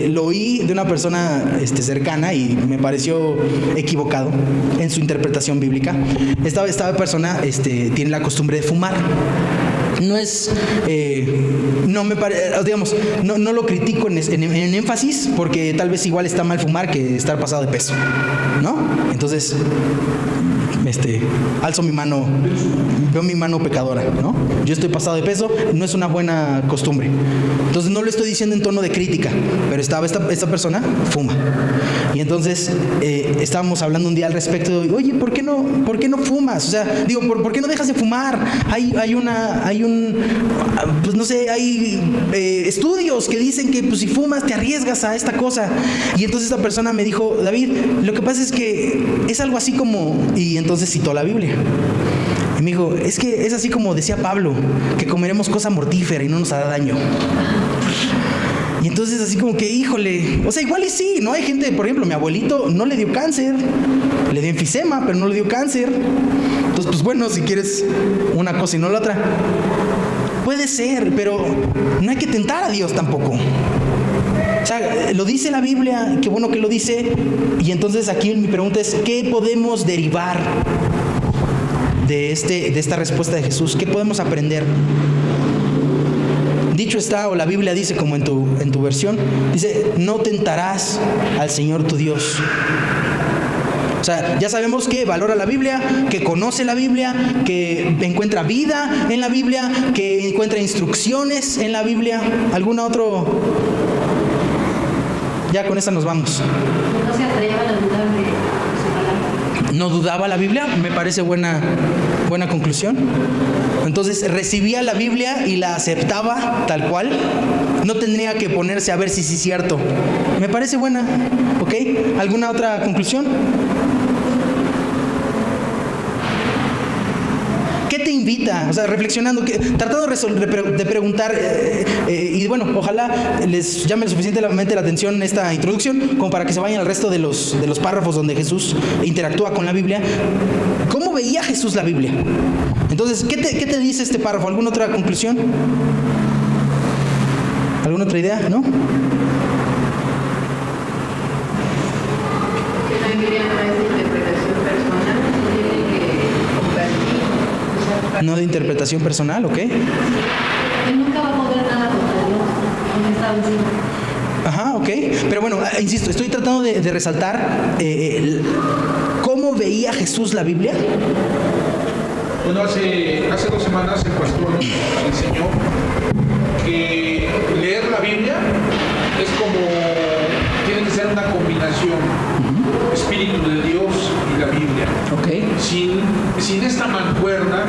Lo oí de una persona cercana y me pareció equivocado en su interpretación bíblica. Esta persona tiene la costumbre de fumar. No es, no me parece, digamos, no lo critico en énfasis, porque tal vez igual está mal fumar que estar pasado de peso, ¿no? Entonces, alzo mi mano, veo mi mano pecadora, ¿no? Yo estoy pasado de peso, no es una buena costumbre. Entonces no lo estoy diciendo en tono de crítica, pero esta persona fuma. Y entonces estábamos hablando un día al respecto de, oye, ¿por qué no fumas? O sea, digo, ¿por qué no dejas de fumar? Hay estudios que dicen que pues, si fumas te arriesgas a esta cosa. Y entonces esta persona me dijo, David, lo que pasa es que es algo así como, y entonces citó la Biblia. Y me dijo, es que es así como decía Pablo, que comeremos cosa mortífera y no nos hará daño. Y entonces así como que, híjole, o sea, igual y sí, ¿no? Hay gente, por ejemplo, mi abuelito no le dio cáncer, le dio enfisema, pero no le dio cáncer. Entonces, pues bueno, si quieres una cosa y no la otra. Puede ser, pero no hay que tentar a Dios tampoco. O sea, lo dice la Biblia, qué bueno que lo dice. Y entonces aquí mi pregunta es, ¿qué podemos derivar de esta respuesta de Jesús? ¿Qué podemos aprender? Dicho está, o la Biblia dice, como en tu versión, dice, no tentarás al Señor tu Dios. O sea, ya sabemos que valora la Biblia, que conoce la Biblia, que encuentra vida en la Biblia, que encuentra instrucciones en la Biblia. ¿Alguna otro? Ya con esa nos vamos. No se atrevan a dudar de su palabra. ¿No dudaba la Biblia? Me parece buena conclusión. Entonces recibía la Biblia y la aceptaba tal cual. No tendría que ponerse a ver si sí es cierto. Me parece buena. ¿Ok? ¿Alguna otra conclusión? ¿Qué te invita ahorita, o sea, reflexionando, tratando de preguntar, y bueno, ojalá les llame suficientemente la atención esta introducción como para que se vayan al resto de los párrafos donde Jesús interactúa con la Biblia. ¿Cómo veía Jesús la Biblia? Entonces, ¿qué te dice este párrafo? ¿Alguna otra conclusión? ¿Alguna otra idea? ¿No? Que la Biblia no es de interpretación personal, tiene que compartir. No de interpretación personal, ¿ok? Él nunca va a mover nada contra Dios, como estaba encima. Ajá, ok. Pero bueno, insisto, estoy tratando de resaltar cómo veía Jesús la Biblia. Bueno, hace 2 semanas el pastor nos enseñó que leer la Biblia es como, tiene que ser una combinación, Espíritu de Dios y la Biblia. Ok. Sin esta mancuerna,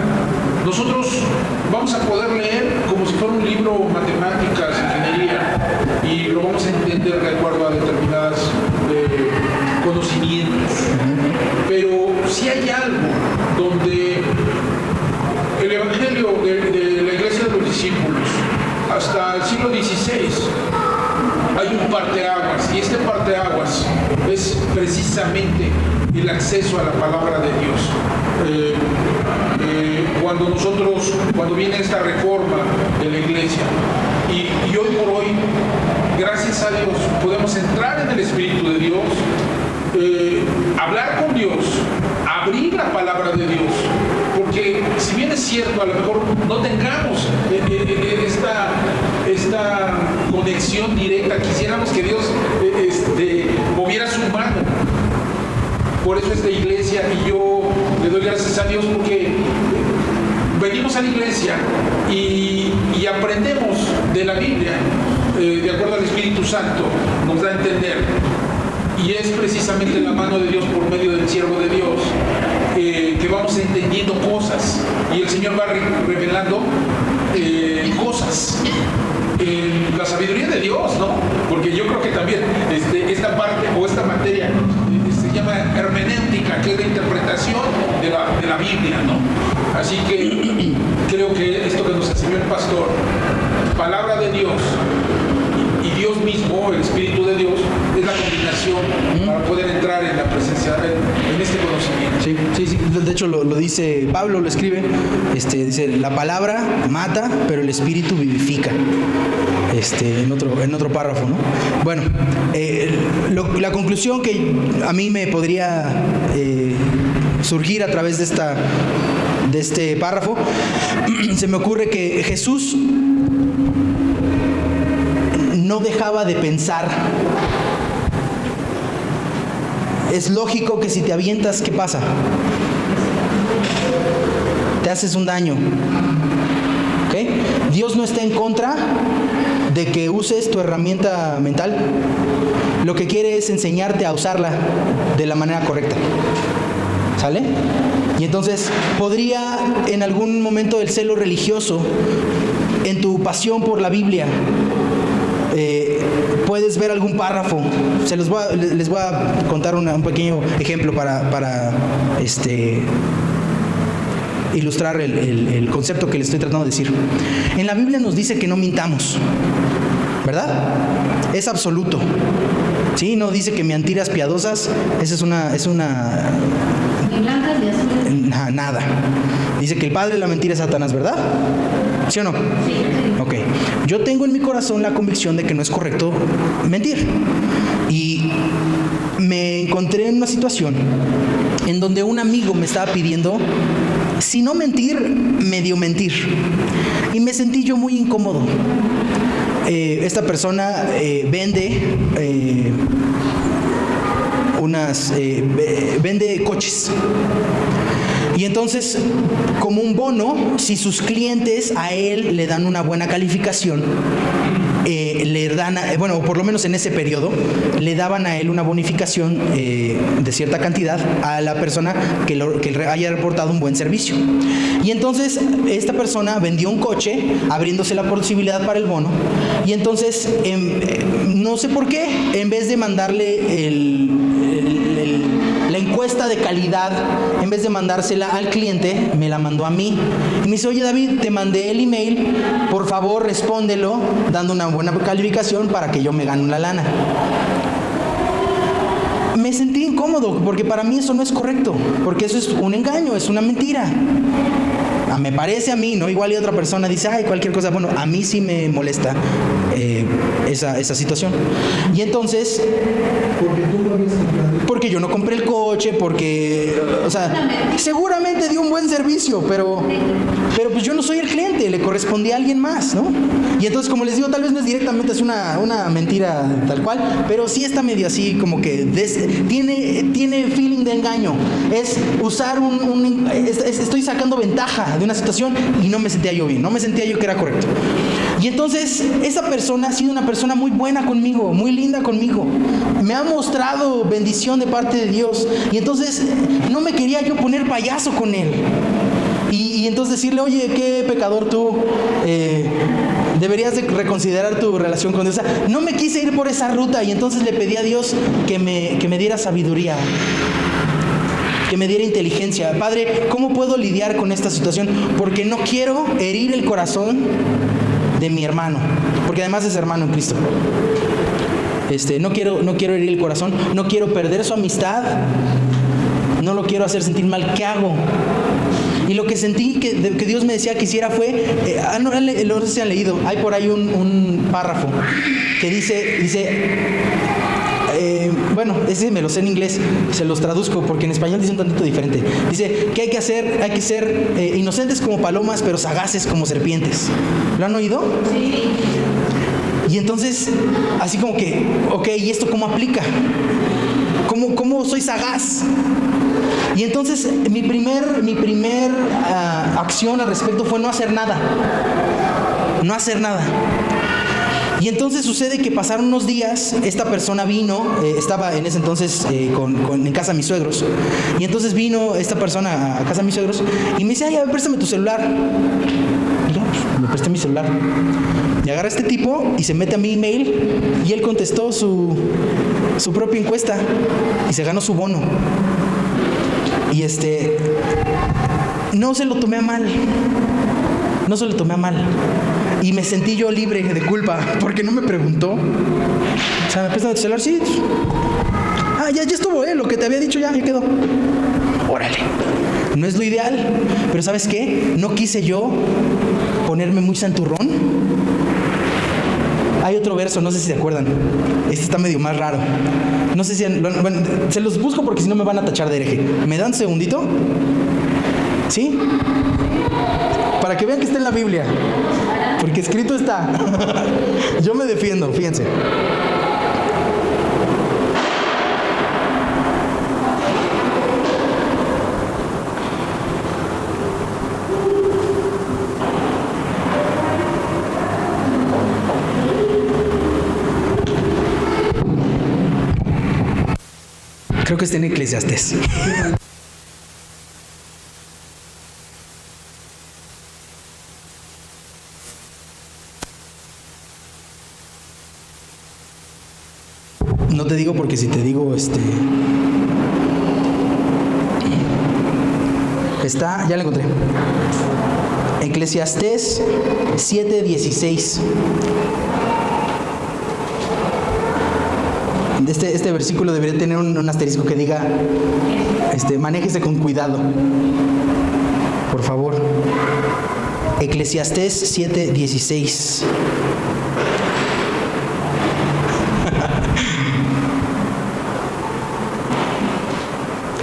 nosotros vamos a poder leer como si fuera un libro, matemáticas, ingeniería, y lo vamos a entender de acuerdo a determinados conocimientos. Pero si hay algo donde el Evangelio de la Iglesia de los Discípulos hasta el siglo XVI hay un parteaguas, y este parteaguas es precisamente el acceso a la palabra de Dios. Cuando viene esta reforma de la Iglesia, y hoy por hoy, gracias a Dios, podemos entrar en el Espíritu de Dios, hablar con Dios, abrir la palabra de Dios, porque si bien es cierto, a lo mejor no tengamos esta conexión directa, quisiéramos que Dios moviera su mano. Por eso esta iglesia, y yo le doy gracias a Dios porque venimos a la iglesia y aprendemos de la Biblia, de acuerdo al Espíritu Santo, nos da a entender. Y es precisamente la mano de Dios por medio del siervo de Dios que vamos entendiendo cosas, y el Señor va revelando cosas. La sabiduría de Dios, ¿no? Porque yo creo que también esta parte o esta materia se llama hermenéutica, que es la interpretación de la Biblia, ¿no? Así que creo que esto que nos enseñó el pastor, palabra de Dios y Dios mismo, el Espíritu de Dios, es la combinación para poder entrar en la presencia, en este conocimiento. Sí. De hecho lo dice Pablo, lo escribe. Dice, la palabra mata, pero el Espíritu vivifica. En otro párrafo, ¿no? Bueno, la conclusión que a mí me podría surgir a través de este párrafo, se me ocurre que Jesús no dejaba de pensar. Es lógico que si te avientas, ¿qué pasa? Te haces un daño. ¿Ok? Dios no está en contra de que uses tu herramienta mental. Lo que quiere es enseñarte a usarla de la manera correcta. ¿Sale? Y entonces podría en algún momento el celo religioso, en tu pasión por la Biblia, puedes ver algún párrafo. Les voy a contar un pequeño ejemplo para ilustrar el concepto que les estoy tratando de decir. En la Biblia nos dice que no mintamos, ¿verdad? Es absoluto. Sí, no dice que mentiras piadosas. Esa es una Ni blancas ni azules. nada. Dice que el padre de la mentira es Satanás, ¿verdad? ¿Sí o no? Sí. Ok. Yo tengo en mi corazón la convicción de que no es correcto mentir. Y me encontré en una situación en donde un amigo me estaba pidiendo, si no mentir, medio mentir. Y me sentí yo muy incómodo. Esta persona vende coches. Y entonces, como un bono, si sus clientes a él le dan una buena calificación, le dan, bueno, por lo menos en ese periodo, le daban a él una bonificación de cierta cantidad a la persona que haya reportado un buen servicio. Y entonces esta persona vendió un coche abriéndose la posibilidad para el bono, y entonces no sé por qué, en vez de mandarle la encuesta propuesta de calidad, en vez de mandársela al cliente, me la mandó a mí. Y me dice, oye David, te mandé el email, por favor respóndelo dando una buena calificación para que yo me gane la lana. Me sentí incómodo porque para mí eso no es correcto, porque eso es un engaño, es una mentira. Me parece a mí, ¿no? Igual y otra persona dice, ay, cualquier cosa. Bueno, a mí sí me molesta esa situación. Y entonces, porque yo no compré el coche, porque, o sea, seguramente dio un buen servicio, pero pues yo no soy el cliente, le correspondía a alguien más, ¿no? Y entonces, como les digo, tal vez no es directamente, es una mentira tal cual, pero sí está medio así, como que tiene feeling de engaño. Es usar estoy sacando ventaja de una situación y no me sentía yo bien, no me sentía yo que era correcto. Y entonces, esa persona ha sido una persona muy buena conmigo, muy linda conmigo. Me ha mostrado bendición de parte de Dios. Y entonces, no me quería yo poner payaso con él. Y entonces decirle, oye, qué pecador tú, deberías de reconsiderar tu relación con Dios. O sea, no me quise ir por esa ruta y entonces le pedí a Dios que me diera sabiduría, que me diera inteligencia. Padre, ¿cómo puedo lidiar con esta situación? Porque no quiero herir el corazón de mi hermano, porque además es hermano en Cristo. No quiero herir el corazón, no quiero perder su amistad, no lo quiero hacer sentir mal. ¿Qué hago? Y lo que sentí que Dios me decía que hiciera fue, no sé si han leído, hay por ahí un párrafo que dice, bueno, ese me lo sé en inglés, se los traduzco porque en español dice un tantito diferente. Dice que hay que ser inocentes como palomas, pero sagaces como serpientes. ¿Lo han oído? Sí. Y entonces, así como que, ok, ¿y esto cómo aplica? ¿Cómo soy sagaz? Y entonces mi primer acción al respecto fue no hacer nada. No hacer nada. Y entonces sucede que pasaron unos días, esta persona vino, estaba en ese entonces en casa de mis suegros, y entonces vino esta persona a casa de mis suegros y me dice, ay, a ver, préstame tu celular. Y ya, pues, me presté mi celular. Y agarra este tipo y se mete a mi email y él contestó su propia encuesta y se ganó su bono. Y no se lo tomé a mal. Y me sentí yo libre de culpa, porque no me preguntó. O sea, ¿me prestas tu celular? Sí. Ah, ya estuvo, lo que te había dicho ya quedó. Órale. No es lo ideal, pero ¿sabes qué? No quise yo ponerme muy santurrón. Hay otro verso, no sé si se acuerdan. Este está medio más raro. No sé si... Bueno, se los busco porque si no me van a tachar de hereje. ¿Me dan un segundito? ¿Sí? Para que vean que está en la Biblia. Porque escrito está. Yo me defiendo, fíjense. Creo que está en Eclesiastés. No te digo porque si te digo está, ya lo encontré. Eclesiastés 7:16. Este versículo debería tener un asterisco que diga, manéjese con cuidado. Por favor. Eclesiastés 7:16.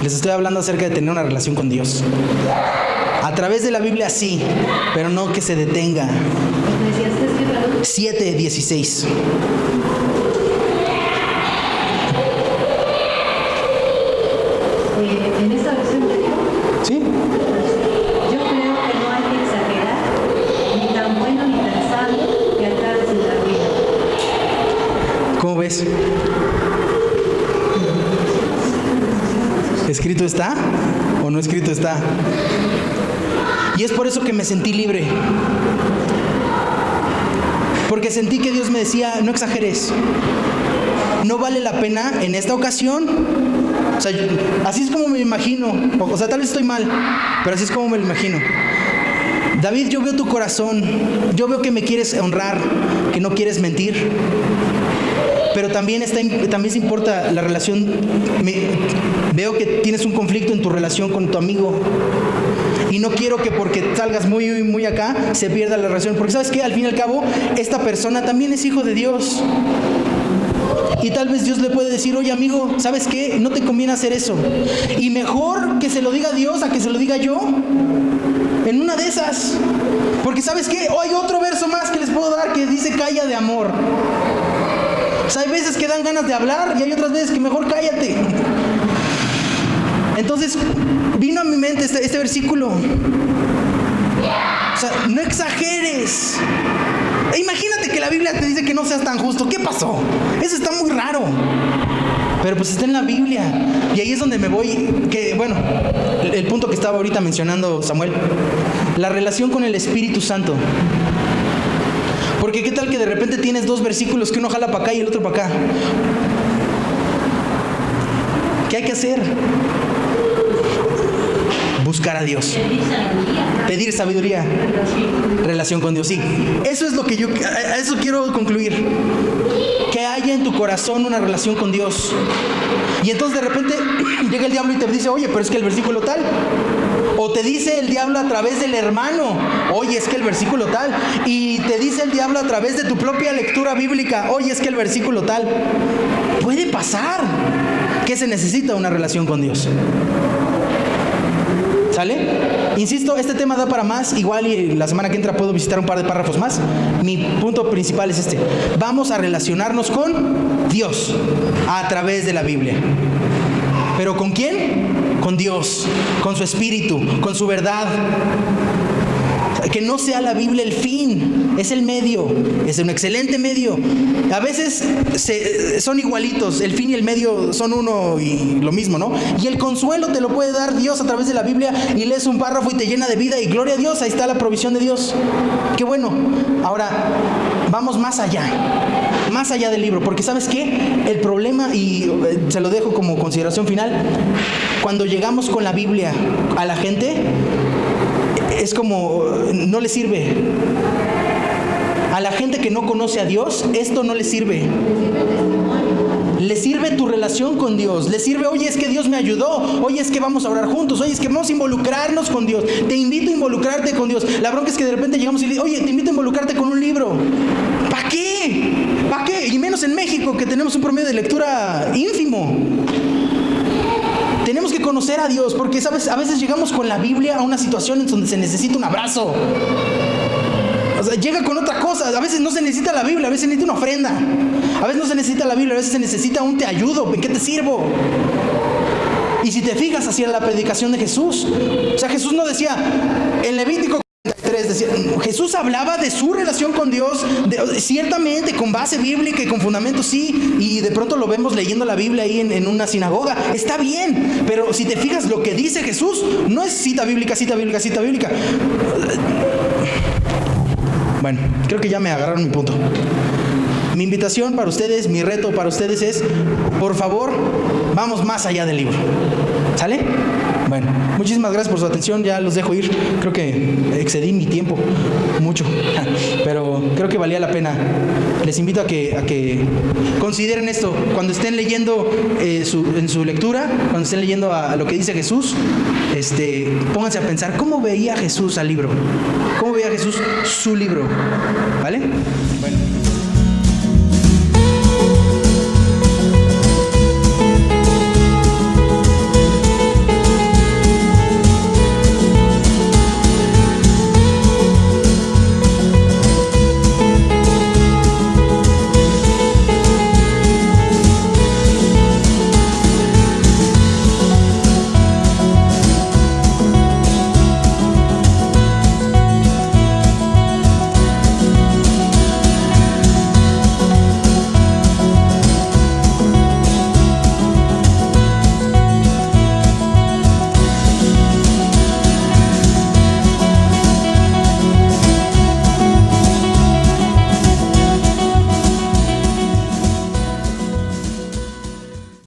Les estoy hablando acerca de tener una relación con Dios. A través de la Biblia sí, pero no que se detenga. ¿Eclesiastés qué, perdón? 7:16. En esta versión te digo, ¿Sí? yo creo que no hay que exagerar, ni tan bueno ni tan sabio, que acabes en la vida. ¿Cómo ves? ¿Escrito está o no escrito está? Y es por eso que me sentí libre. Porque sentí que Dios me decía, no exageres. No vale la pena en esta ocasión O sea, así es como me imagino. O sea, tal vez estoy mal, pero así es como me lo imagino. David, yo veo tu corazón. Yo veo que me quieres honrar, que no quieres mentir. Pero también se importa la relación. Veo que tienes un conflicto en tu relación con tu amigo. Y no quiero que porque salgas muy acá se pierda la relación. Porque ¿sabes qué? Al fin y al cabo, esta persona también es hijo de Dios. Y tal vez Dios le puede decir, oye amigo, ¿sabes qué? No te conviene hacer eso. Y mejor que se lo diga Dios a que se lo diga yo. En una de esas. Porque ¿sabes qué? Hay otro verso más que les puedo dar que dice calla de amor. O sea, hay veces que dan ganas de hablar y hay otras veces que mejor cállate. Entonces, vino a mi mente este versículo. O sea, no exageres. Imagínate que la Biblia te dice que no seas tan justo. ¿Qué pasó? Eso está muy raro. Pero pues está en la Biblia. Y ahí es donde me voy. El punto que estaba ahorita mencionando Samuel. La relación con el Espíritu Santo. Porque qué tal que de repente tienes dos versículos que uno jala para acá y el otro para acá. ¿Qué hay que hacer? Buscar a Dios. Pedir sabiduría. Relación con Dios, sí. Eso es lo que eso quiero concluir. Que haya en tu corazón una relación con Dios. Y entonces de repente llega el diablo y te dice, oye, pero es que el versículo tal. O te dice el diablo a través del hermano, oye, es que el versículo tal. Y te dice el diablo a través de tu propia lectura bíblica, oye, es que el versículo tal. Puede pasar. Que se necesita una relación con Dios. ¿Sale? Insisto, este tema da para más. Igual y la semana que entra puedo visitar un par de párrafos más. Mi punto principal es este. Vamos a relacionarnos con Dios a través de la Biblia. ¿Pero con quién? Con Dios, con su Espíritu, con su verdad. Que no sea la Biblia el fin, es el medio, es un excelente medio. A veces son igualitos, el fin y el medio son uno y lo mismo, ¿no? Y el consuelo te lo puede dar Dios a través de la Biblia y lees un párrafo y te llena de vida y gloria a Dios, ahí está la provisión de Dios. Qué bueno. Ahora, vamos más allá del libro, porque ¿sabes qué? El problema, y se lo dejo como consideración final, cuando llegamos con la Biblia a la gente, es como, no le sirve. A la gente que no conoce a Dios, esto no le sirve. Le sirve tu relación con Dios. Le sirve, oye, es que Dios me ayudó. Oye, es que vamos a orar juntos. Oye, es que vamos a involucrarnos con Dios. Te invito a involucrarte con Dios. La bronca es que de repente llegamos y le digo, oye, te invito a involucrarte con un libro. ¿Para qué? ¿Para qué? Y menos en México, que tenemos un promedio de lectura ínfimo. Tenemos que conocer a Dios, porque ¿sabes? A veces llegamos con la Biblia a una situación en donde se necesita un abrazo. O sea, llega con otra cosa. A veces no se necesita la Biblia, a veces se necesita una ofrenda. A veces no se necesita la Biblia, a veces se necesita un te ayudo. ¿En qué te sirvo? Y si te fijas, hacia la predicación de Jesús. O sea, Jesús no decía, en Levítico 43, decía, Jesús hablaba de su relación con Dios, ciertamente con base bíblica y con fundamento, sí, y de pronto lo vemos leyendo la Biblia ahí en una sinagoga. Está bien, pero si te fijas, lo que dice Jesús no es cita bíblica, cita bíblica, cita bíblica. Bueno, creo que ya me agarraron mi punto. Mi invitación para ustedes, mi reto para ustedes es, por favor, vamos más allá del libro. ¿Sale? Bueno, muchísimas gracias por su atención, ya los dejo ir. Creo que excedí mi tiempo mucho, pero creo que valía la pena. Les invito a que consideren esto cuando estén leyendo en su lectura, cuando estén leyendo a lo que dice Jesús. Pónganse a pensar, ¿cómo veía Jesús al libro? ¿Cómo veía Jesús su libro? ¿Vale?